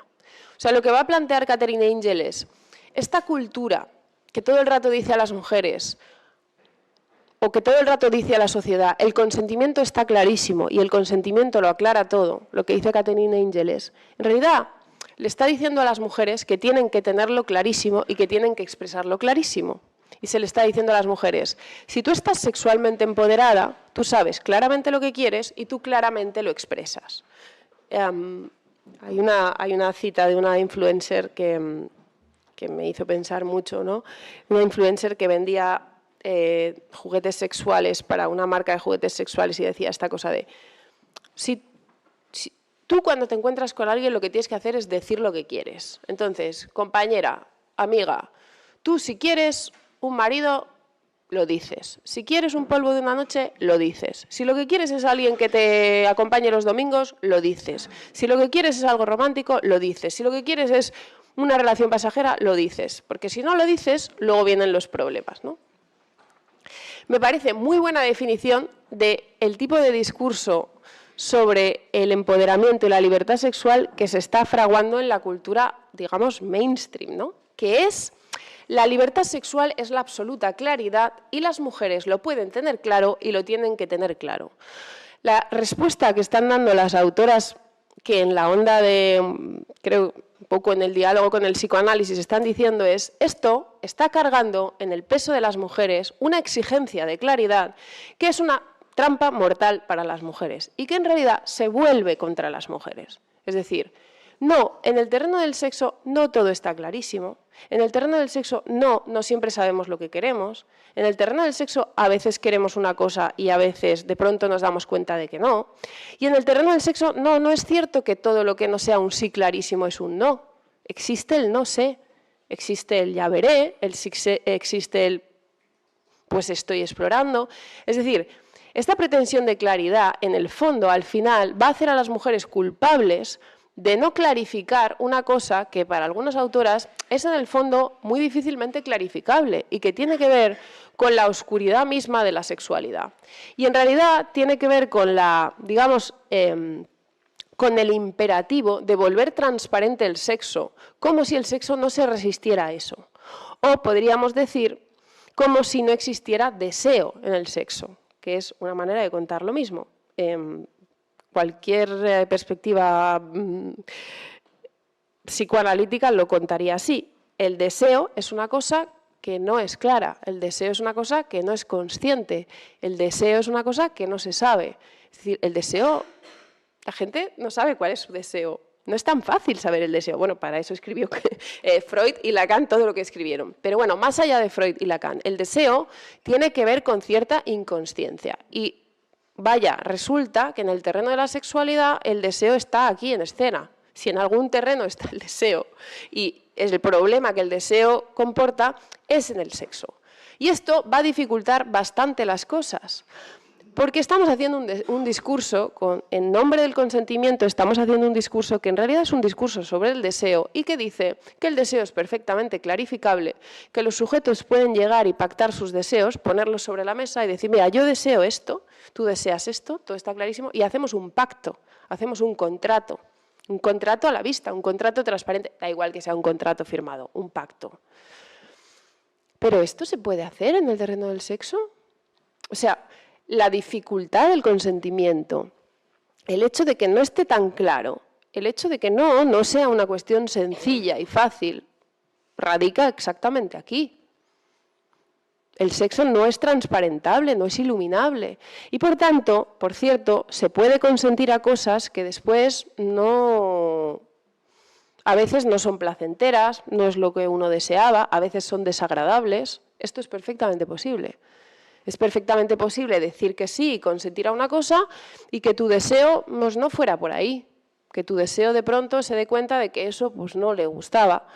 O sea, lo que va a plantear Catherine Angel es esta cultura que todo el rato dice a las mujeres o que todo el rato dice a la sociedad, el consentimiento está clarísimo y el consentimiento lo aclara todo, lo que dice Catherine Angel es, en realidad, le está diciendo a las mujeres que tienen que tenerlo clarísimo y que tienen que expresarlo clarísimo. Y se le está diciendo a las mujeres, si tú estás sexualmente empoderada, tú sabes claramente lo que quieres y tú claramente lo expresas. Hay una cita de una influencer que me hizo pensar mucho, ¿no? Una influencer que vendía juguetes sexuales para una marca de juguetes sexuales y decía esta cosa de Tú cuando te encuentras con alguien lo que tienes que hacer es decir lo que quieres. Entonces, compañera, amiga, tú si quieres un marido, lo dices. Si quieres un polvo de una noche, lo dices. Si lo que quieres es alguien que te acompañe los domingos, lo dices. Si lo que quieres es algo romántico, lo dices. Si lo que quieres es una relación pasajera, lo dices. Porque si no lo dices, luego vienen los problemas, ¿no? Me parece muy buena definición del tipo de discurso sobre el empoderamiento y la libertad sexual que se está fraguando en la cultura, digamos, mainstream, ¿no? Que es: la libertad sexual es la absoluta claridad y las mujeres lo pueden tener claro y lo tienen que tener claro. La respuesta que están dando las autoras, que en la onda de, creo, un poco en el diálogo con el psicoanálisis están diciendo es: esto está cargando en el peso de las mujeres una exigencia de claridad que es una trampa mortal para las mujeres y que en realidad se vuelve contra las mujeres. Es decir, no, en el terreno del sexo no todo está clarísimo. En el terreno del sexo no siempre sabemos lo que queremos. En el terreno del sexo a veces queremos una cosa y a veces de pronto nos damos cuenta de que no. Y en el terreno del sexo no es cierto que todo lo que no sea un sí clarísimo es un no. Existe el no sé, existe el ya veré, existe el pues estoy explorando. Es decir, esta pretensión de claridad, en el fondo, al final, va a hacer a las mujeres culpables de no clarificar una cosa que para algunas autoras es en el fondo muy difícilmente clarificable y que tiene que ver con la oscuridad misma de la sexualidad. Y en realidad tiene que ver con la, digamos, con el imperativo de volver transparente el sexo, como si el sexo no se resistiera a eso. O podríamos decir, como si no existiera deseo en el sexo, que es una manera de contar lo mismo. Cualquier perspectiva psicoanalítica lo contaría así. El deseo es una cosa que no es clara, el deseo es una cosa que no es consciente, el deseo es una cosa que no se sabe. Es decir, el deseo, la gente no sabe cuál es su deseo. No es tan fácil saber el deseo. Bueno, para eso escribió Freud y Lacan todo lo que escribieron. Pero bueno, más allá de Freud y Lacan, el deseo tiene que ver con cierta inconsciencia. Y vaya, resulta que en el terreno de la sexualidad el deseo está aquí en escena. Si en algún terreno está el deseo y el problema que el deseo comporta es en el sexo. Y esto va a dificultar bastante las cosas. Porque estamos haciendo un discurso, en nombre del consentimiento, estamos haciendo un discurso que en realidad es un discurso sobre el deseo y que dice que el deseo es perfectamente clarificable, que los sujetos pueden llegar y pactar sus deseos, ponerlos sobre la mesa y decir, mira, yo deseo esto, tú deseas esto, todo está clarísimo, y hacemos un pacto, hacemos un contrato a la vista, un contrato transparente, da igual que sea un contrato firmado, un pacto. ¿Pero esto se puede hacer en el terreno del sexo? O sea, la dificultad del consentimiento, el hecho de que no esté tan claro, el hecho de que no sea una cuestión sencilla y fácil, radica exactamente aquí. El sexo no es transparentable, no es iluminable. Y por tanto, por cierto, se puede consentir a cosas que después a veces no son placenteras, no es lo que uno deseaba, a veces son desagradables. Esto es perfectamente posible. Es perfectamente posible decir que sí y consentir a una cosa y que tu deseo pues, no fuera por ahí, que tu deseo de pronto se dé cuenta de que eso pues, no le gustaba.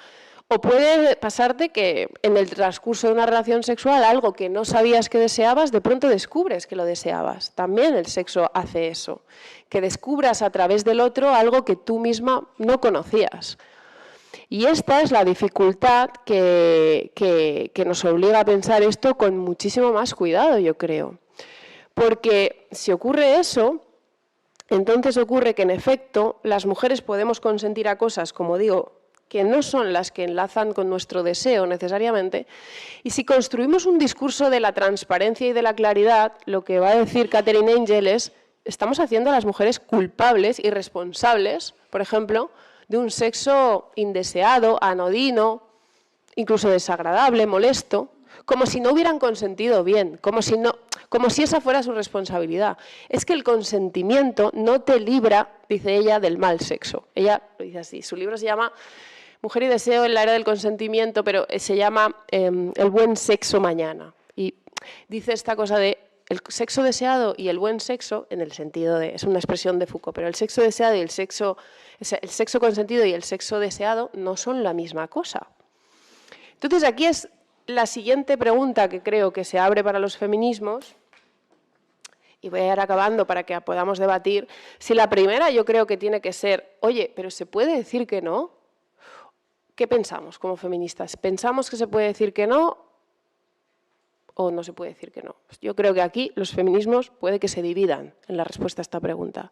O puede pasarte que en el transcurso de una relación sexual algo que no sabías que deseabas, de pronto descubres que lo deseabas. También el sexo hace eso, que descubras a través del otro algo que tú misma no conocías. Y esta es la dificultad que nos obliga a pensar esto con muchísimo más cuidado, yo creo. Porque si ocurre eso, entonces ocurre que en efecto las mujeres podemos consentir a cosas, como digo, que no son las que enlazan con nuestro deseo necesariamente. Y si construimos un discurso de la transparencia y de la claridad, lo que va a decir Katherine Angel es, estamos haciendo a las mujeres culpables y responsables, por ejemplo, de un sexo indeseado, anodino, incluso desagradable, molesto, como si no hubieran consentido bien, como si esa fuera su responsabilidad. Es que el consentimiento no te libra, dice ella, del mal sexo. Ella lo dice así, su libro se llama Mujer y deseo en la era del consentimiento, pero se llama El buen sexo mañana. Y dice esta cosa de el sexo deseado y el buen sexo, en el sentido de, es una expresión de Foucault, pero el sexo deseado y el sexo consentido y el sexo deseado no son la misma cosa. Entonces, aquí es la siguiente pregunta que creo que se abre para los feminismos, y voy a ir acabando para que podamos debatir. Si la primera yo creo que tiene que ser, oye, ¿pero se puede decir que no? ¿Qué pensamos como feministas? ¿Pensamos que se puede decir que no o no se puede decir que no? Pues yo creo que aquí los feminismos puede que se dividan en la respuesta a esta pregunta.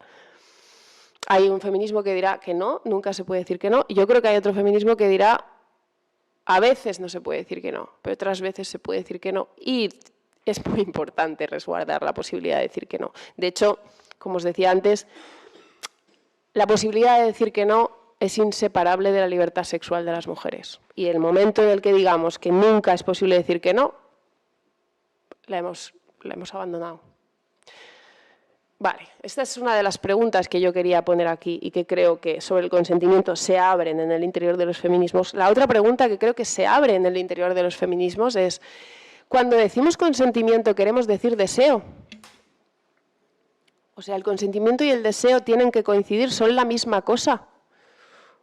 Hay un feminismo que dirá que no, nunca se puede decir que no, y yo creo que hay otro feminismo que dirá a veces no se puede decir que no, pero otras veces se puede decir que no, y es muy importante resguardar la posibilidad de decir que no. De hecho, como os decía antes, la posibilidad de decir que no es inseparable de la libertad sexual de las mujeres. Y el momento en el que digamos que nunca es posible decir que no, la hemos abandonado. Vale, esta es una de las preguntas que yo quería poner aquí y que creo que sobre el consentimiento se abren en el interior de los feminismos. La otra pregunta que creo que se abre en el interior de los feminismos es, cuando decimos consentimiento, ¿queremos decir deseo? O sea, ¿el consentimiento y el deseo tienen que coincidir? ¿Son la misma cosa?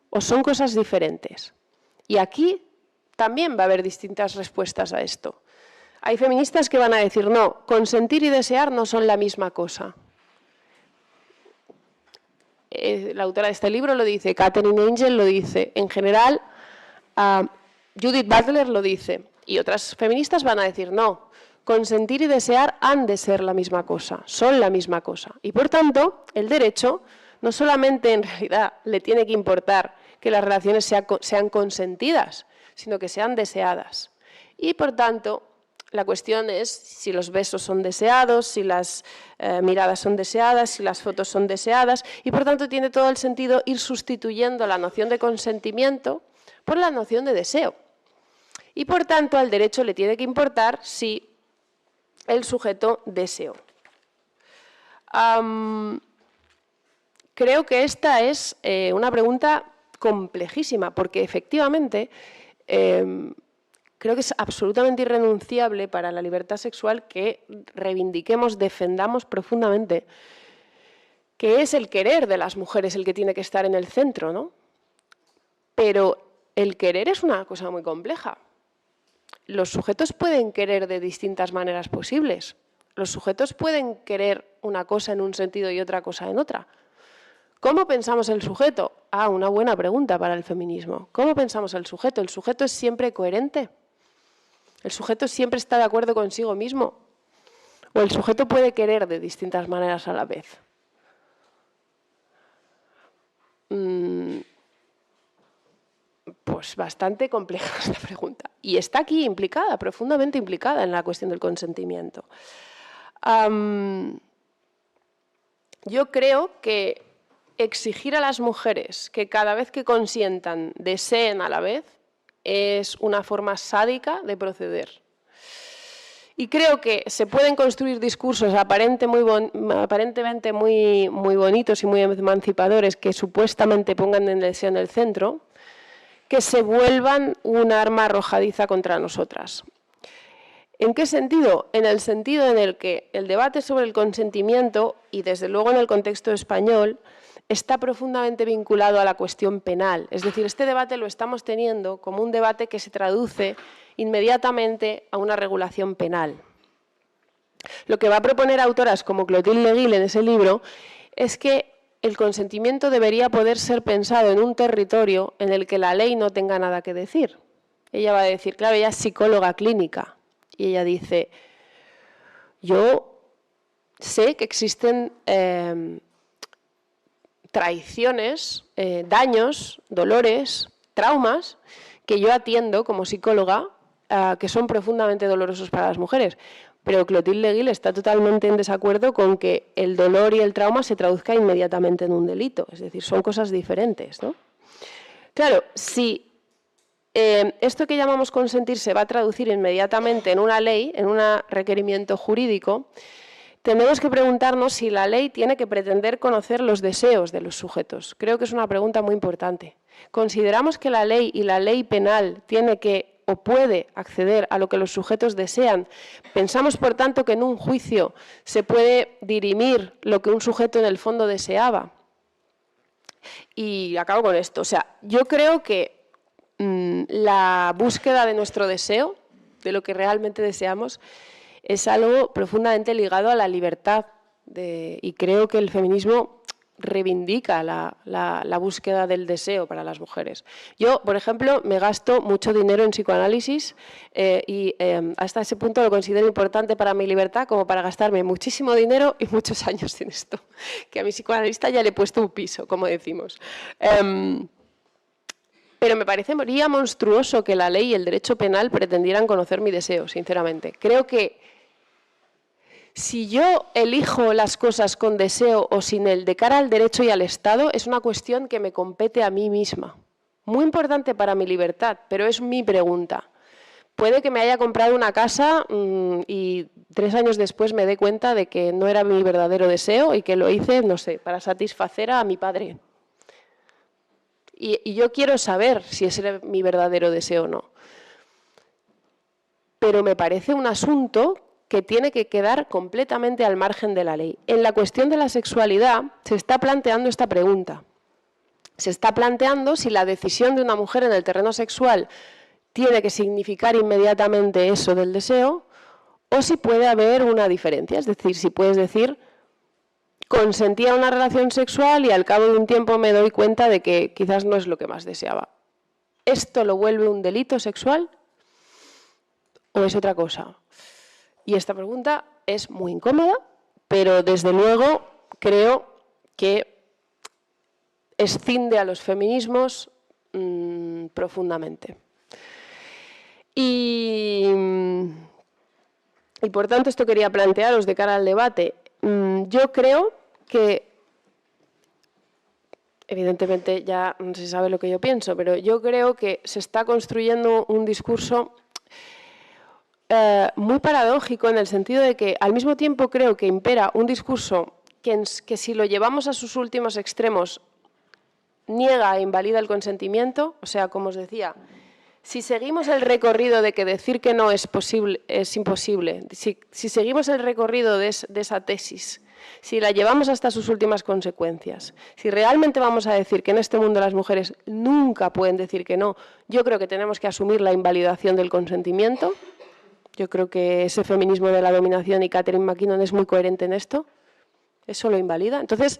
¿O son cosas diferentes? Y aquí también va a haber distintas respuestas a esto. Hay feministas que van a decir, no, consentir y desear no son la misma cosa. La autora de este libro lo dice, Katherine Angel lo dice, en general Judith Butler lo dice, y otras feministas van a decir, no, consentir y desear han de ser la misma cosa, son la misma cosa. Y por tanto, el derecho no solamente en realidad le tiene que importar que las relaciones sean consentidas, sino que sean deseadas. Y por tanto, la cuestión es si los besos son deseados, si las miradas son deseadas, si las fotos son deseadas, y por tanto tiene todo el sentido ir sustituyendo la noción de consentimiento por la noción de deseo. Y por tanto al derecho le tiene que importar si el sujeto deseó. Creo que esta es una pregunta complejísima, porque efectivamente creo que es absolutamente irrenunciable para la libertad sexual que reivindiquemos, defendamos profundamente, que es el querer de las mujeres el que tiene que estar en el centro, ¿no? Pero el querer es una cosa muy compleja. Los sujetos pueden querer de distintas maneras posibles. Los sujetos pueden querer una cosa en un sentido y otra cosa en otra. ¿Cómo pensamos el sujeto? Una buena pregunta para el feminismo. ¿Cómo pensamos el sujeto? ¿El sujeto es siempre coherente? ¿El sujeto siempre está de acuerdo consigo mismo? ¿O el sujeto puede querer de distintas maneras a la vez? Pues bastante compleja esta pregunta. Y está aquí implicada, profundamente implicada en la cuestión del consentimiento. Yo creo que exigir a las mujeres que cada vez que consientan deseen a la vez es una forma sádica de proceder. Y creo que se pueden construir discursos aparentemente muy bonitos y muy emancipadores que supuestamente pongan el deseo en el centro, que se vuelvan un arma arrojadiza contra nosotras. ¿En qué sentido? En el sentido en el que el debate sobre el consentimiento, y desde luego en el contexto español, está profundamente vinculado a la cuestión penal. Es decir, este debate lo estamos teniendo como un debate que se traduce inmediatamente a una regulación penal. Lo que va a proponer autoras como Clotilde Guil en ese libro es que el consentimiento debería poder ser pensado en un territorio en el que la ley no tenga nada que decir. Ella va a decir, claro, ella es psicóloga clínica, y ella dice, yo sé que existen traiciones, daños, dolores, traumas que yo atiendo como psicóloga que son profundamente dolorosos para las mujeres. Pero Clotilde Guil está totalmente en desacuerdo con que el dolor y el trauma se traduzca inmediatamente en un delito. Es decir, son cosas diferentes, ¿no? Claro, si esto que llamamos consentir se va a traducir inmediatamente en una ley, en un requerimiento jurídico, tenemos que preguntarnos si la ley tiene que pretender conocer los deseos de los sujetos. Creo que es una pregunta muy importante. ¿Consideramos que la ley y la ley penal tiene que o puede acceder a lo que los sujetos desean. Pensamos, por tanto, que en un juicio se puede dirimir lo que un sujeto en el fondo deseaba. Y acabo con esto. O sea, yo creo que la búsqueda de nuestro deseo, de lo que realmente deseamos, es algo profundamente ligado a la libertad. Y creo que el feminismo reivindica la búsqueda del deseo para las mujeres. Yo, por ejemplo, me gasto mucho dinero en psicoanálisis y hasta ese punto lo considero importante para mi libertad como para gastarme muchísimo dinero y muchos años en esto, que a mi psicoanalista ya le he puesto un piso, como decimos. Pero me parecería monstruoso que la ley y el derecho penal pretendieran conocer mi deseo, sinceramente. Creo que si yo elijo las cosas con deseo o sin él de cara al derecho y al Estado, es una cuestión que me compete a mí misma. Muy importante para mi libertad, pero es mi pregunta. Puede que me haya comprado una casa y 3 años después me dé cuenta de que no era mi verdadero deseo y que lo hice, no sé, para satisfacer a mi padre. Y yo quiero saber si ese era mi verdadero deseo o no. Pero me parece un asunto que tiene que quedar completamente al margen de la ley. En la cuestión de la sexualidad se está planteando esta pregunta. Se está planteando si la decisión de una mujer en el terreno sexual tiene que significar inmediatamente eso del deseo o si puede haber una diferencia. Es decir, si puedes decir, consentía una relación sexual y al cabo de un tiempo me doy cuenta de que quizás no es lo que más deseaba. ¿Esto lo vuelve un delito sexual o es otra cosa? Y esta pregunta es muy incómoda, pero desde luego creo que escinde a los feminismos profundamente. Y por tanto esto quería plantearos de cara al debate. Yo creo que, evidentemente ya no se sabe lo que yo pienso, pero yo creo que se está construyendo un discurso muy paradójico en el sentido de que al mismo tiempo creo que impera un discurso que si lo llevamos a sus últimos extremos niega e invalida el consentimiento. O sea, como os decía, si seguimos el recorrido de que decir que no es posible, es imposible, si seguimos el recorrido de esa tesis, si la llevamos hasta sus últimas consecuencias, si realmente vamos a decir que en este mundo las mujeres nunca pueden decir que no, yo creo que tenemos que asumir la invalidación del consentimiento. Yo creo que ese feminismo de la dominación y Catherine McKinnon es muy coherente en esto. Eso lo invalida. Entonces,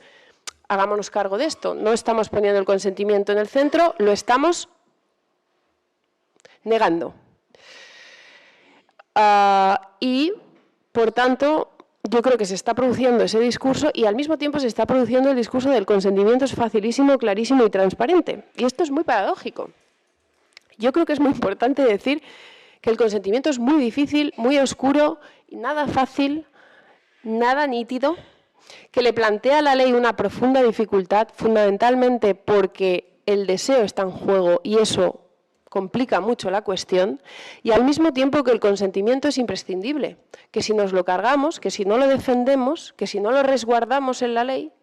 hagámonos cargo de esto. No estamos poniendo el consentimiento en el centro, lo estamos negando. Y, por tanto, yo creo que se está produciendo ese discurso y al mismo tiempo se está produciendo el discurso del consentimiento es facilísimo, clarísimo y transparente. Y esto es muy paradójico. Yo creo que es muy importante decir que el consentimiento es muy difícil, muy oscuro, y nada fácil, nada nítido, que le plantea a la ley una profunda dificultad, fundamentalmente porque el deseo está en juego y eso complica mucho la cuestión, y al mismo tiempo que el consentimiento es imprescindible, que si nos lo cargamos, que si no lo defendemos, que si no lo resguardamos en la ley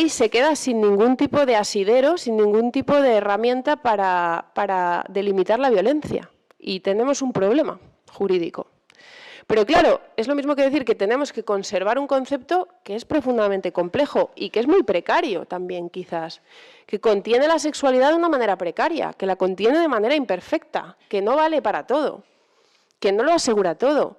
se queda sin ningún tipo de asidero, sin ningún tipo de herramienta para delimitar la violencia. Y tenemos un problema jurídico. Pero claro, es lo mismo que decir que tenemos que conservar un concepto que es profundamente complejo y que es muy precario también, quizás, que contiene la sexualidad de una manera precaria, que la contiene de manera imperfecta, que no vale para todo, que no lo asegura todo.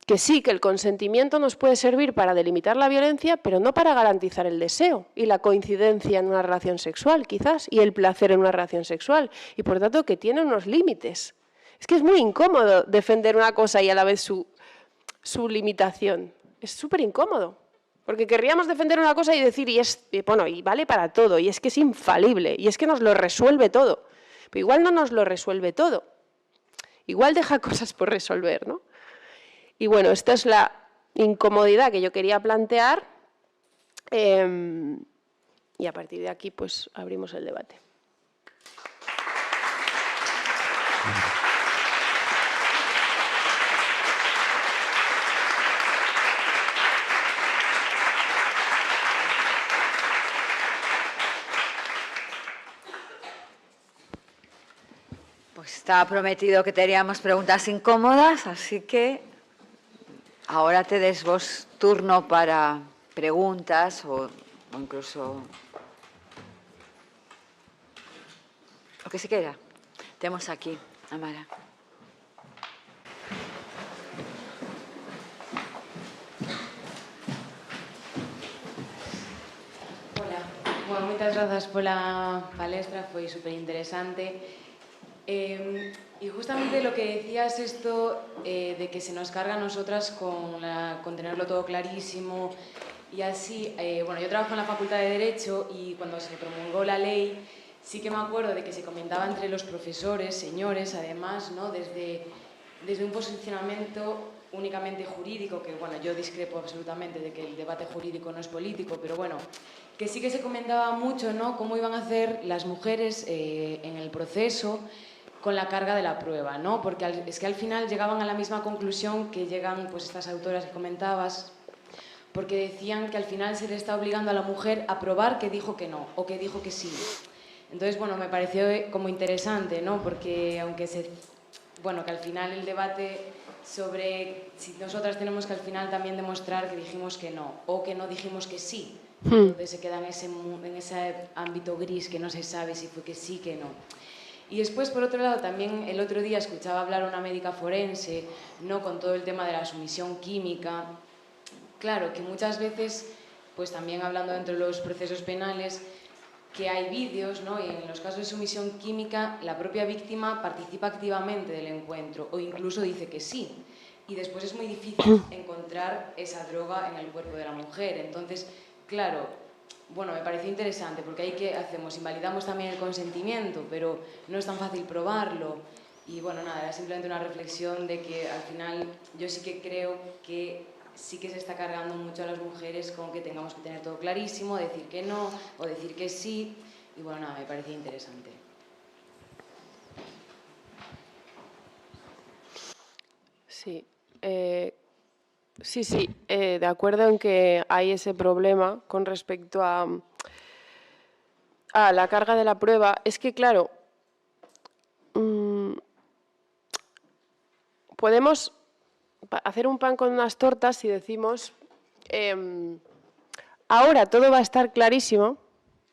Que sí, que el consentimiento nos puede servir para delimitar la violencia, pero no para garantizar el deseo y la coincidencia en una relación sexual, quizás, y el placer en una relación sexual. Y, por tanto, que tiene unos límites. Es que es muy incómodo defender una cosa y a la vez su limitación. Es súper incómodo. Porque querríamos defender una cosa y decir, y vale para todo, y es que es infalible, y es que nos lo resuelve todo. Pero igual no nos lo resuelve todo. Igual deja cosas por resolver, ¿no? Y bueno, esta es la incomodidad que yo quería plantear y a partir de aquí pues abrimos el debate. Estaba prometido que teníamos preguntas incómodas, así que ahora te des vos turno para preguntas o incluso lo que se quiera. Tenemos aquí, Amara. Hola, bueno, moitas grazas pola palestra, foi super interesante. Y justamente lo que decías esto de que se nos carga a nosotras con tenerlo todo clarísimo y así, bueno, yo trabajo en la Facultad de Derecho y cuando se promulgó la ley sí que me acuerdo de que se comentaba entre los profesores, señores, además, ¿no? Desde un posicionamiento únicamente jurídico, que bueno, yo discrepo absolutamente de que el debate jurídico no es político, pero bueno, que sí que se comentaba mucho, ¿no? Cómo iban a hacer las mujeres en el proceso con la carga de la prueba, ¿no? Porque es que al final llegaban a la misma conclusión que llegan pues estas autoras que comentabas, porque decían que al final se le está obligando a la mujer a probar que dijo que no o que dijo que sí. Entonces, bueno, me pareció como interesante, ¿no? Porque aunque bueno, que al final el debate sobre si nosotras tenemos que al final también demostrar que dijimos que no o que no dijimos que sí. Entonces se queda en ese ámbito gris que no se sabe si fue que sí, que no. Y después, por otro lado, también el otro día escuchaba hablar a una médica forense, ¿no? Con todo el tema de la sumisión química. Claro, que muchas veces, pues también hablando dentro de los procesos penales, que hay vídeos, ¿no? Y en los casos de sumisión química, la propia víctima participa activamente del encuentro o incluso dice que sí. Y después es muy difícil encontrar esa droga en el cuerpo de la mujer. Entonces, claro, bueno, me pareció interesante porque ahí ¿qué hacemos? Invalidamos también el consentimiento, pero no es tan fácil probarlo. Y bueno, nada, era simplemente una reflexión de que al final yo sí que creo que sí que se está cargando mucho a las mujeres con que tengamos que tener todo clarísimo, decir que no o decir que sí. Y bueno, nada, me parecía interesante. Sí. Sí, de acuerdo en que hay ese problema con respecto a la carga de la prueba. Es que, claro, podemos hacer un pan con unas tortas y decimos, ahora todo va a estar clarísimo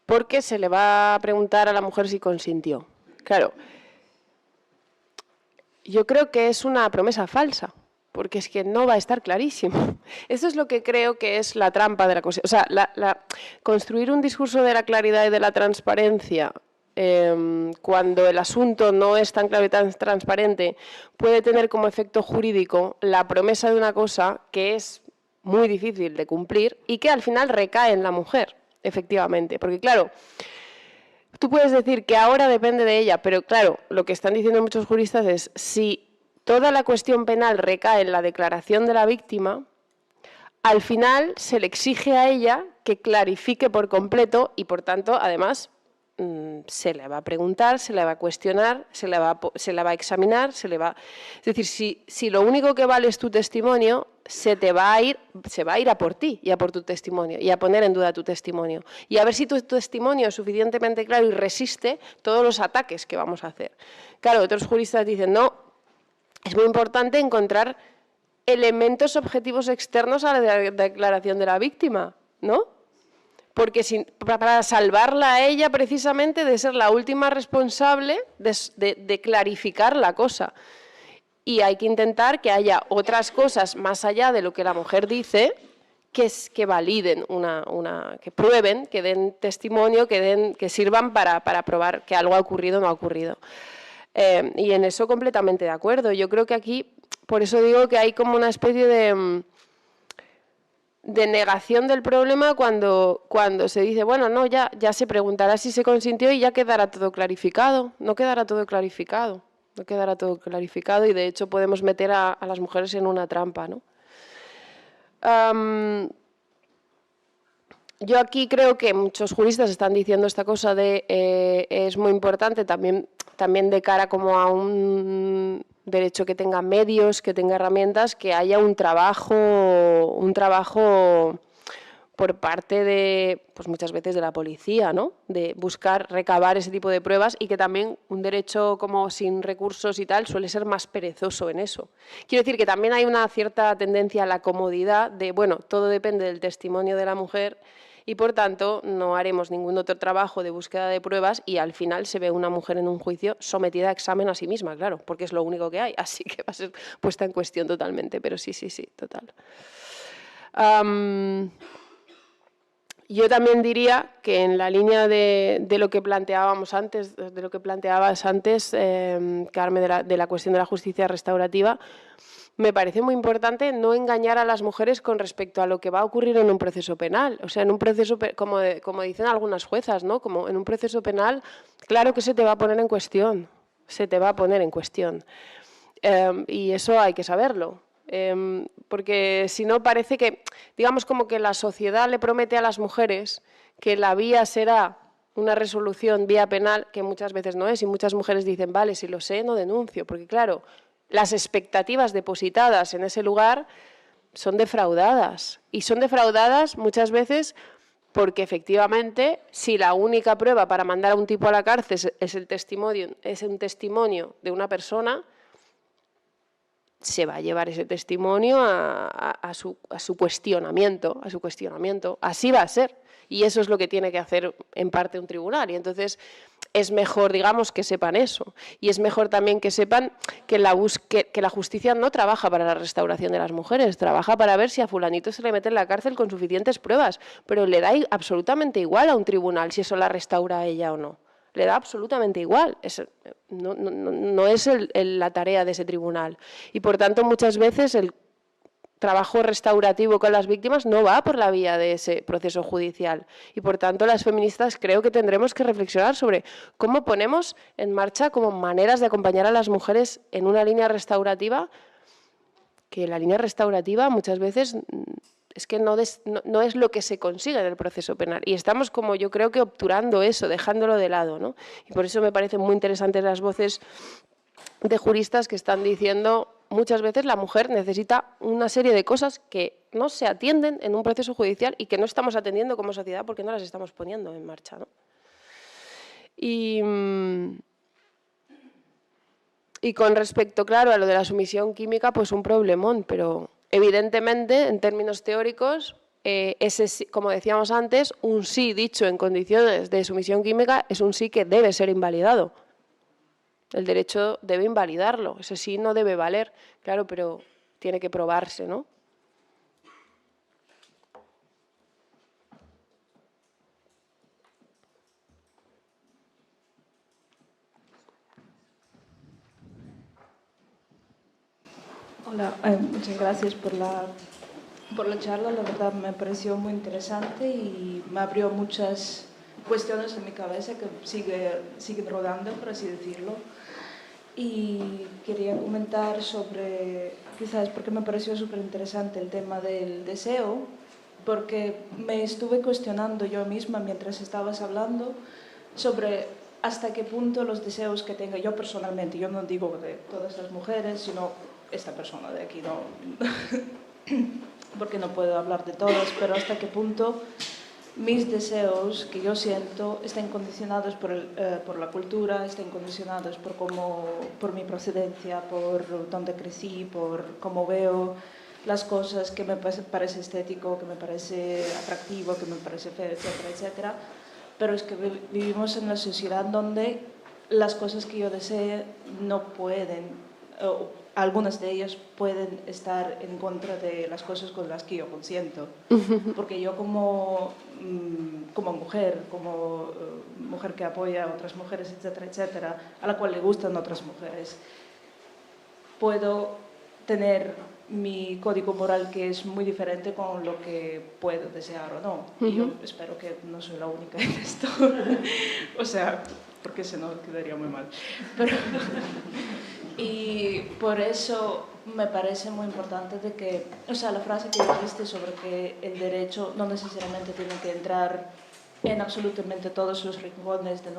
porque se le va a preguntar a la mujer si consintió. Claro, yo creo que es una promesa falsa, porque es que no va a estar clarísimo. Eso es lo que creo que es la trampa de la cosa. O sea, construir un discurso de la claridad y de la transparencia cuando el asunto no es tan claro y tan transparente, puede tener como efecto jurídico la promesa de una cosa que es muy difícil de cumplir y que al final recae en la mujer, efectivamente. Porque claro, tú puedes decir que ahora depende de ella, pero claro, lo que están diciendo muchos juristas es si toda la cuestión penal recae en la declaración de la víctima, al final se le exige a ella que clarifique por completo y, por tanto, además, se le va a preguntar, se le va a cuestionar, se le va a examinar, Es decir, si lo único que vale es tu testimonio, se va a ir a por ti y a por tu testimonio y a poner en duda tu testimonio. Y a ver si tu testimonio es suficientemente claro y resiste todos los ataques que vamos a hacer. Claro, otros juristas dicen, no, es muy importante encontrar elementos objetivos externos a la declaración de la víctima, ¿no? Porque para salvarla a ella precisamente de ser la última responsable de clarificar la cosa. Y hay que intentar que haya otras cosas más allá de lo que la mujer dice que validen, que prueben, que den testimonio, que sirvan para probar que algo ha ocurrido o no ha ocurrido. Y en eso completamente de acuerdo. Yo creo que aquí, por eso digo que hay como una especie de negación del problema cuando se dice, bueno, no, ya se preguntará si se consintió y ya quedará todo clarificado. No quedará todo clarificado, no quedará todo clarificado y de hecho podemos meter a las mujeres en una trampa, ¿no? Yo aquí creo que muchos juristas están diciendo esta cosa de es muy importante también de cara como a un derecho que tenga medios, que tenga herramientas, que haya un trabajo por parte de, pues muchas veces de la policía, ¿no? De buscar, recabar ese tipo de pruebas, y que también un derecho como sin recursos y tal suele ser más perezoso en eso. Quiero decir que también hay una cierta tendencia a la comodidad de, bueno, todo depende del testimonio de la mujer y por tanto no haremos ningún otro trabajo de búsqueda de pruebas, y al final se ve una mujer en un juicio sometida a examen a sí misma, claro, porque es lo único que hay, así que va a ser puesta en cuestión totalmente, pero sí, total. Yo también diría que en la línea de lo que planteábamos antes, de lo que planteabas antes, Carmen, de la cuestión de la justicia restaurativa, me parece muy importante no engañar a las mujeres con respecto a lo que va a ocurrir en un proceso penal. O sea, en un proceso, como dicen algunas juezas, ¿no? Como en un proceso penal, claro que se te va a poner en cuestión, se te va a poner en cuestión. Y eso hay que saberlo. Porque si no parece que, digamos, como que la sociedad le promete a las mujeres que la vía será una resolución vía penal, que muchas veces no es, y muchas mujeres dicen, vale, si lo sé, no denuncio, porque claro, las expectativas depositadas en ese lugar son defraudadas, y son defraudadas muchas veces porque efectivamente, si la única prueba para mandar a un tipo a la cárcel es un testimonio de una persona, se va a llevar ese testimonio a su cuestionamiento, Así va a ser. Y eso es lo que tiene que hacer en parte un tribunal. Y entonces es mejor, digamos, que sepan eso. Y es mejor también que sepan que la justicia no trabaja para la restauración de las mujeres, trabaja para ver si a fulanito se le mete en la cárcel con suficientes pruebas. Pero le da absolutamente igual a un tribunal si eso la restaura a ella o no. Le da absolutamente igual. No es la tarea de ese tribunal. Y, por tanto, muchas veces el trabajo restaurativo con las víctimas no va por la vía de ese proceso judicial. Y, por tanto, las feministas creo que tendremos que reflexionar sobre cómo ponemos en marcha como maneras de acompañar a las mujeres en una línea restaurativa, que la línea restaurativa muchas veces es que no es lo que se consigue en el proceso penal. Y estamos, como yo creo que obturando eso, dejándolo de lado, ¿no? Y por eso me parecen muy interesantes las voces de juristas que están diciendo muchas veces la mujer necesita una serie de cosas que no se atienden en un proceso judicial y que no estamos atendiendo como sociedad porque no las estamos poniendo en marcha, ¿no? Y con respecto, claro, a lo de la sumisión química, pues un problemón, pero evidentemente, en términos teóricos, como decíamos antes, un sí dicho en condiciones de sumisión química es un sí que debe ser invalidado. El derecho debe invalidarlo, ese sí no debe valer, claro, pero tiene que probarse, ¿no? Hola, muchas gracias por la charla. La verdad me pareció muy interesante y me abrió muchas cuestiones en mi cabeza que siguen rodando, por así decirlo. Y quería comentar sobre, quizás porque me pareció súper interesante el tema del deseo, porque me estuve cuestionando yo misma mientras estabas hablando sobre hasta qué punto los deseos que tenga yo personalmente, yo no digo de todas las mujeres, sino esta persona de aquí, no, porque no puedo hablar de todas, pero hasta qué punto mis deseos que yo siento estén condicionados por la cultura, estén condicionados por mi procedencia, por dónde crecí, por cómo veo las cosas, que me parece estético, que me parece atractivo, que me parece feo, etcétera, etcétera. Pero es que vivimos en una sociedad donde las cosas que yo desee no pueden, o algunas de ellas pueden estar en contra de las cosas con las que yo consiento. Porque yo como mujer, como mujer que apoya a otras mujeres, etcétera, etcétera, a la cual le gustan otras mujeres, puedo tener mi código moral que es muy diferente con lo que puedo desear o no. Y yo espero que no soy la única en esto. O sea, porque si no quedaría muy mal. Y por eso me parece muy importante de que, o sea, la frase que dijiste sobre que el derecho no necesariamente tiene que entrar en absolutamente todos los rincones de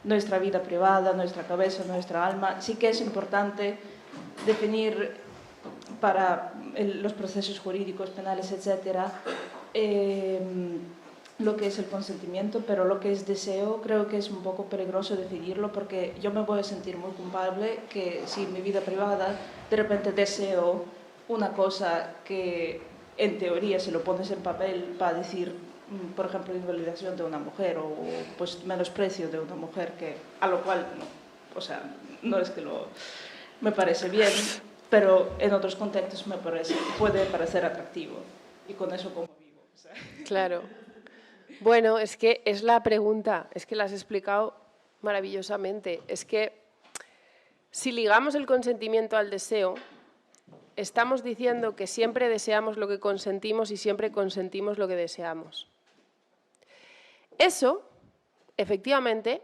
nuestra vida privada, nuestra cabeza, nuestra alma, sí que es importante definir para los procesos jurídicos, penales, etcétera, lo que es el consentimiento, pero lo que es deseo creo que es un poco peligroso decidirlo, porque yo me voy a sentir muy culpable que si en mi vida privada de repente deseo una cosa que en teoría, si lo pones en papel, va a decir, por ejemplo, invalidación de una mujer o pues menosprecio de una mujer, que a lo cual no, o sea, no es que me parece bien, pero en otros contextos puede parecer atractivo, y con eso como vivo. O sea. Claro. Bueno, es que es la pregunta, es que la has explicado maravillosamente. Es que si ligamos el consentimiento al deseo, estamos diciendo que siempre deseamos lo que consentimos y siempre consentimos lo que deseamos. Eso, efectivamente,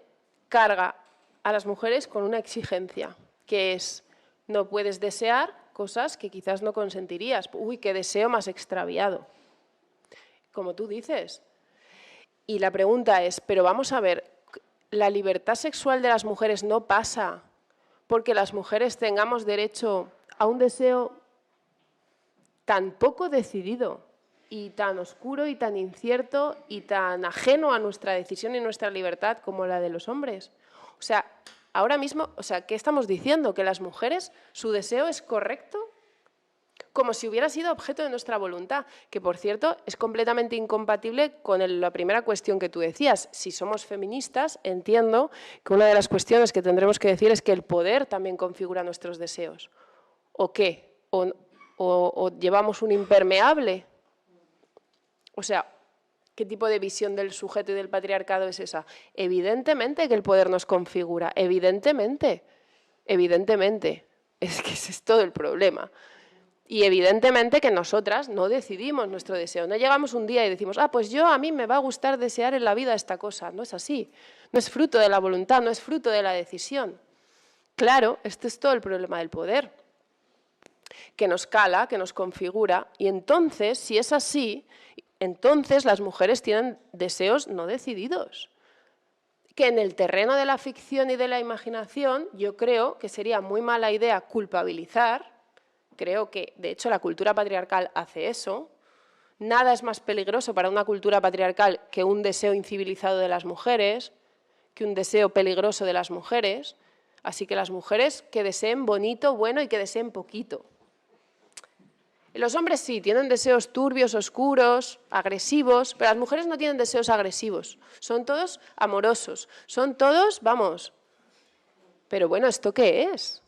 carga a las mujeres con una exigencia, que es: no puedes desear cosas que quizás no consentirías. Uy, qué deseo más extraviado. Como tú dices. Y la pregunta es, pero vamos a ver, ¿la libertad sexual de las mujeres no pasa porque las mujeres tengamos derecho a un deseo tan poco decidido y tan oscuro y tan incierto y tan ajeno a nuestra decisión y nuestra libertad como la de los hombres? O sea, ahora mismo, ¿qué estamos diciendo? ¿Que las mujeres, su deseo es correcto? Como si hubiera sido objeto de nuestra voluntad, que por cierto es completamente incompatible con la primera cuestión que tú decías. Si somos feministas, entiendo que una de las cuestiones que tendremos que decir es que el poder también configura nuestros deseos. ¿O qué? ¿O llevamos un impermeable? O sea, ¿qué tipo de visión del sujeto y del patriarcado es esa? Evidentemente que el poder nos configura, evidentemente. Es que ese es todo el problema. Y evidentemente que nosotras no decidimos nuestro deseo. No llegamos un día y decimos, pues a mí me va a gustar desear en la vida esta cosa. No es así. No es fruto de la voluntad, no es fruto de la decisión. Claro, este es todo el problema del poder, que nos cala, que nos configura. Y entonces, si es así, entonces las mujeres tienen deseos no decididos. Que en el terreno de la ficción y de la imaginación, yo creo que sería muy mala idea culpabilizar. Creo que, de hecho, la cultura patriarcal hace eso. Nada es más peligroso para una cultura patriarcal que un deseo incivilizado de las mujeres, que un deseo peligroso de las mujeres. Así que las mujeres que deseen bonito, bueno y que deseen poquito. Los hombres sí, tienen deseos turbios, oscuros, agresivos, pero las mujeres no tienen deseos agresivos. Son todos amorosos, son todos, vamos. Pero bueno, ¿esto qué es?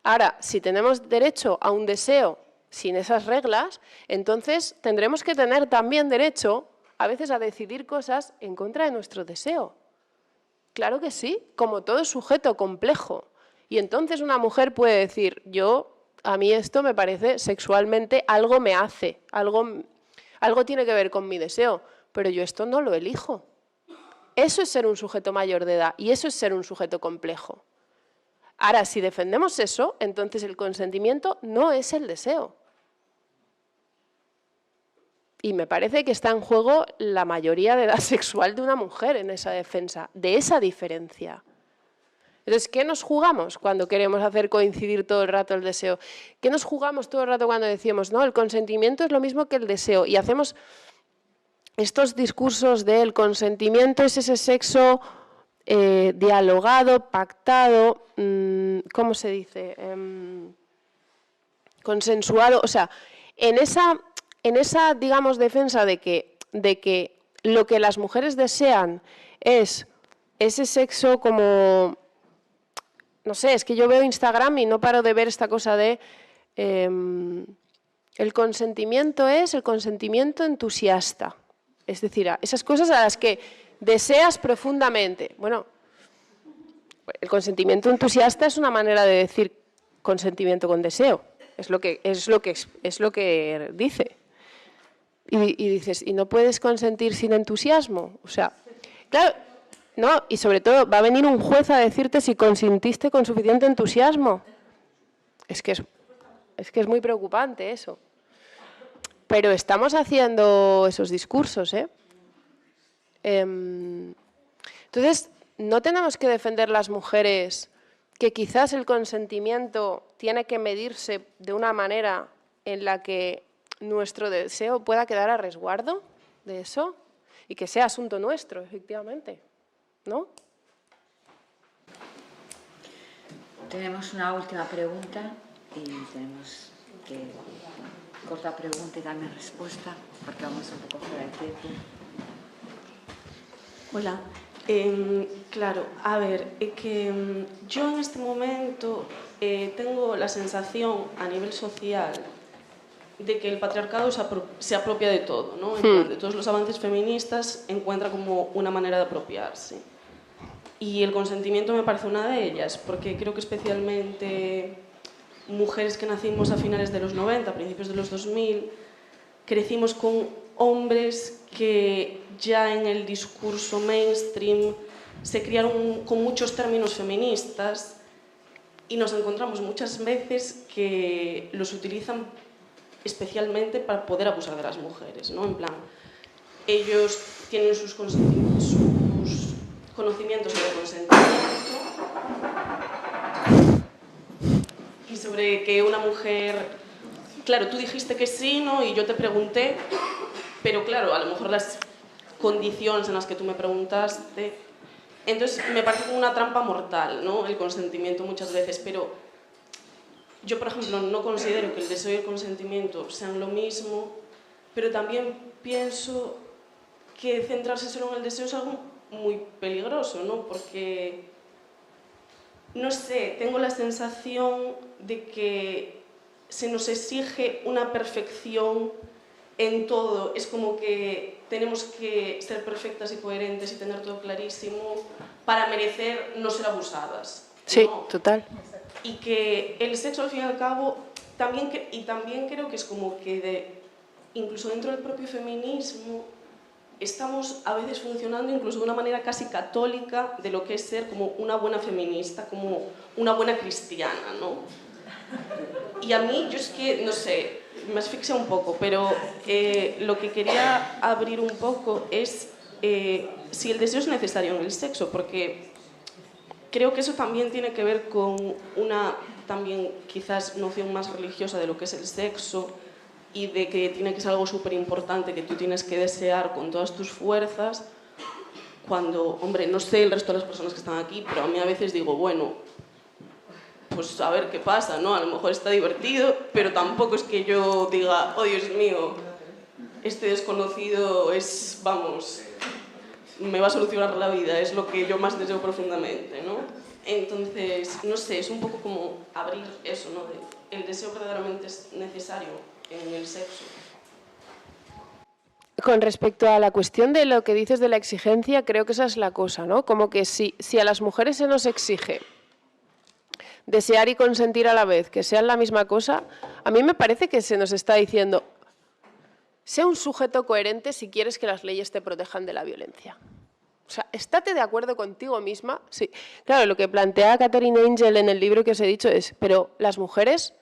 Ahora, si tenemos derecho a un deseo sin esas reglas, entonces tendremos que tener también derecho a veces a decidir cosas en contra de nuestro deseo. Claro que sí, como todo sujeto complejo. Y entonces una mujer puede decir, a mí esto me parece sexualmente, algo me hace, algo tiene que ver con mi deseo, pero yo esto no lo elijo. Eso es ser un sujeto mayor de edad y eso es ser un sujeto complejo. Ahora, si defendemos eso, entonces el consentimiento no es el deseo. Y me parece que está en juego la mayoría de edad sexual de una mujer en esa defensa, de esa diferencia. Entonces, ¿qué nos jugamos cuando queremos hacer coincidir todo el rato el deseo? ¿Qué nos jugamos todo el rato cuando decimos, no, el consentimiento es lo mismo que el deseo? Y hacemos estos discursos de el consentimiento es ese sexo dialogado, pactado, ¿cómo se dice? Consensuado. O sea, en esa, digamos, defensa de que lo que las mujeres desean es ese sexo como, no sé, es que yo veo Instagram y no paro de ver esta cosa de el consentimiento es el consentimiento entusiasta. Es decir, esas cosas a las que deseas profundamente. Bueno, el consentimiento entusiasta es una manera de decir consentimiento con deseo. Es lo que dice. Y dices, ¿y no puedes consentir sin entusiasmo? O sea, claro, no, y sobre todo va a venir un juez a decirte si consentiste con suficiente entusiasmo. Es que es muy preocupante eso. Pero estamos haciendo esos discursos, ¿eh? Entonces, no tenemos que defender las mujeres que quizás el consentimiento tiene que medirse de una manera en la que nuestro deseo pueda quedar a resguardo de eso y que sea asunto nuestro, efectivamente, ¿no? Tenemos una última pregunta y tenemos que cortar pregunta y darme respuesta porque vamos un poco fuera de tiempo. Hola. Claro, a ver, que yo en este momento tengo la sensación a nivel social de que el patriarcado se apropia de todo, ¿no? En plan, de todos los avances feministas encuentra como una manera de apropiarse. Y el consentimiento me parece una de ellas, porque creo que especialmente mujeres que nacimos a finales de los 90, principios de los 2000, crecimos con hombres que ya en el discurso mainstream se criaron con muchos términos feministas y nos encontramos muchas veces que los utilizan especialmente para poder abusar de las mujeres, ¿no? En plan, ellos tienen sus conocimientos sobre consentimiento y sobre que una mujer, claro, tú dijiste que sí, ¿no? Y yo te pregunté, pero claro, a lo mejor las condiciones en las que tú me preguntaste, entonces me parece como una trampa mortal, ¿no? El consentimiento muchas veces, pero yo, por ejemplo, no considero que el deseo y el consentimiento sean lo mismo, pero también pienso que centrarse solo en el deseo es algo muy peligroso, ¿no? Porque, no sé, tengo la sensación de que se nos exige una perfección en todo. Es como que tenemos que ser perfectas y coherentes y tener todo clarísimo para merecer no ser abusadas, ¿no? Sí, total. Y que el sexo, al fin y al cabo, también creo que es como que incluso dentro del propio feminismo estamos a veces funcionando incluso de una manera casi católica de lo que es ser como una buena feminista, como una buena cristiana, ¿no? Y a mí, yo es que, no sé, me asfixia un poco, pero lo que quería abrir un poco es si el deseo es necesario en el sexo, porque creo que eso también tiene que ver con una también quizás noción más religiosa de lo que es el sexo y de que tiene que ser algo súper importante que tú tienes que desear con todas tus fuerzas cuando, hombre, no sé el resto de las personas que están aquí, pero a mí a veces digo, bueno, pues a ver qué pasa, ¿no? A lo mejor está divertido, pero tampoco es que yo diga, oh Dios mío, este desconocido es, vamos, me va a solucionar la vida, es lo que yo más deseo profundamente, ¿no? Entonces, no sé, es un poco como abrir eso, ¿no? El deseo verdaderamente es necesario en el sexo. Con respecto a la cuestión de lo que dices de la exigencia, creo que esa es la cosa, ¿no? Como que si a las mujeres se nos exige desear y consentir a la vez, que sean la misma cosa, a mí me parece que se nos está diciendo, sé un sujeto coherente si quieres que las leyes te protejan de la violencia. O sea, estate de acuerdo contigo misma. Sí. Claro, lo que plantea Catherine Angel en el libro que os he dicho es, pero las mujeres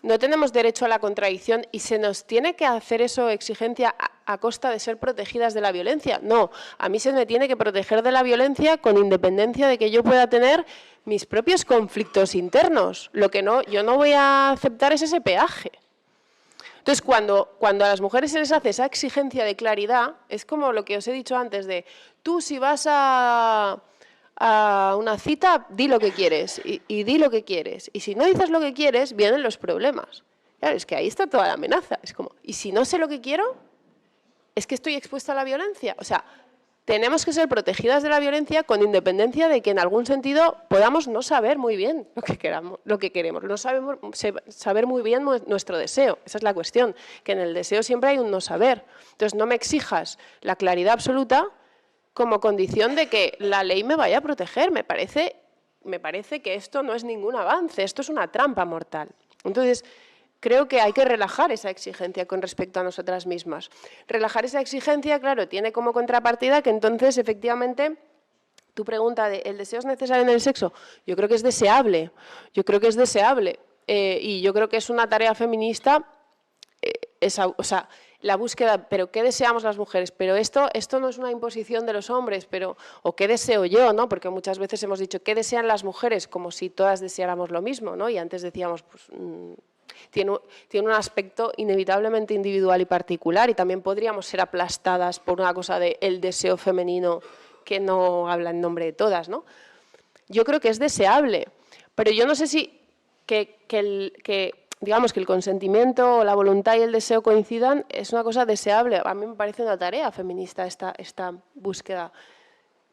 no tenemos derecho a la contradicción y se nos tiene que hacer eso exigencia a costa de ser protegidas de la violencia. No, a mí se me tiene que proteger de la violencia con independencia de que yo pueda tener mis propios conflictos internos. Lo que yo no voy a aceptar es ese peaje. Entonces, cuando a las mujeres se les hace esa exigencia de claridad, es como lo que os he dicho antes de, tú si vas a una cita, di lo que quieres y di lo que quieres. Y si no dices lo que quieres, vienen los problemas. Claro, es que ahí está toda la amenaza. Es como, ¿y si no sé lo que quiero? ¿Es que estoy expuesta a la violencia? O sea, tenemos que ser protegidas de la violencia con independencia de que en algún sentido podamos no saber muy bien lo que queremos, no sabemos saber muy bien nuestro deseo. Esa es la cuestión, que en el deseo siempre hay un no saber. Entonces, no me exijas la claridad absoluta como condición de que la ley me vaya a proteger. Me parece que esto no es ningún avance, esto es una trampa mortal. Entonces, creo que hay que relajar esa exigencia con respecto a nosotras mismas. Relajar esa exigencia, claro, tiene como contrapartida que entonces, efectivamente, tu pregunta de ¿el deseo es necesario en el sexo? Yo creo que es deseable. Yo creo que es deseable. Y yo creo que es una tarea feminista, la búsqueda, pero ¿qué deseamos las mujeres? Pero esto no es una imposición de los hombres, o ¿qué deseo yo? ¿No? Porque muchas veces hemos dicho, ¿qué desean las mujeres? Como si todas deseáramos lo mismo, ¿no? Y antes decíamos, pues, tiene un aspecto inevitablemente individual y particular, y también podríamos ser aplastadas por una cosa del deseo femenino que no habla en nombre de todas, ¿no? Yo creo que es deseable, pero yo no sé si digamos que el consentimiento o la voluntad y el deseo coincidan es una cosa deseable. A mí me parece una tarea feminista esta búsqueda,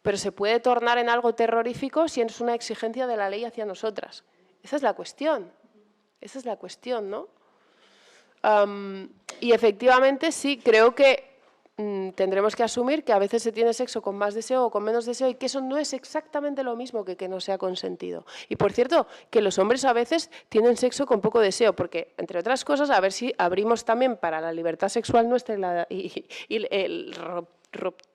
pero se puede tornar en algo terrorífico si es una exigencia de la ley hacia nosotras. Esa es la cuestión. Esa es la cuestión, ¿no? Y efectivamente sí, creo que tendremos que asumir que a veces se tiene sexo con más deseo o con menos deseo y que eso no es exactamente lo mismo que no sea consentido. Y por cierto, que los hombres a veces tienen sexo con poco deseo, porque entre otras cosas, a ver si abrimos también para la libertad sexual nuestra y la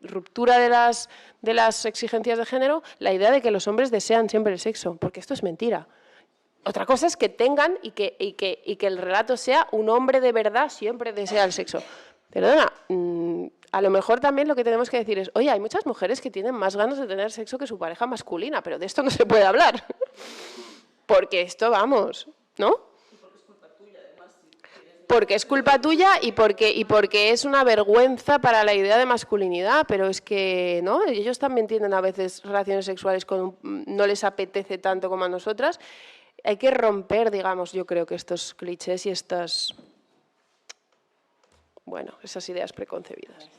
ruptura de las exigencias de género, la idea de que los hombres desean siempre el sexo, porque esto es mentira. Otra cosa es que tengan y que el relato sea un hombre de verdad siempre desea el sexo. Perdona, a lo mejor también lo que tenemos que decir es, oye, hay muchas mujeres que tienen más ganas de tener sexo que su pareja masculina, pero de esto no se puede hablar. Porque esto, vamos, ¿no? Porque es culpa tuya y porque es una vergüenza para la idea de masculinidad, pero es que, ¿no? Ellos también tienen a veces relaciones sexuales no les apetece tanto como a nosotras. Hay que romper, digamos, yo creo que estos clichés y esas ideas preconcebidas.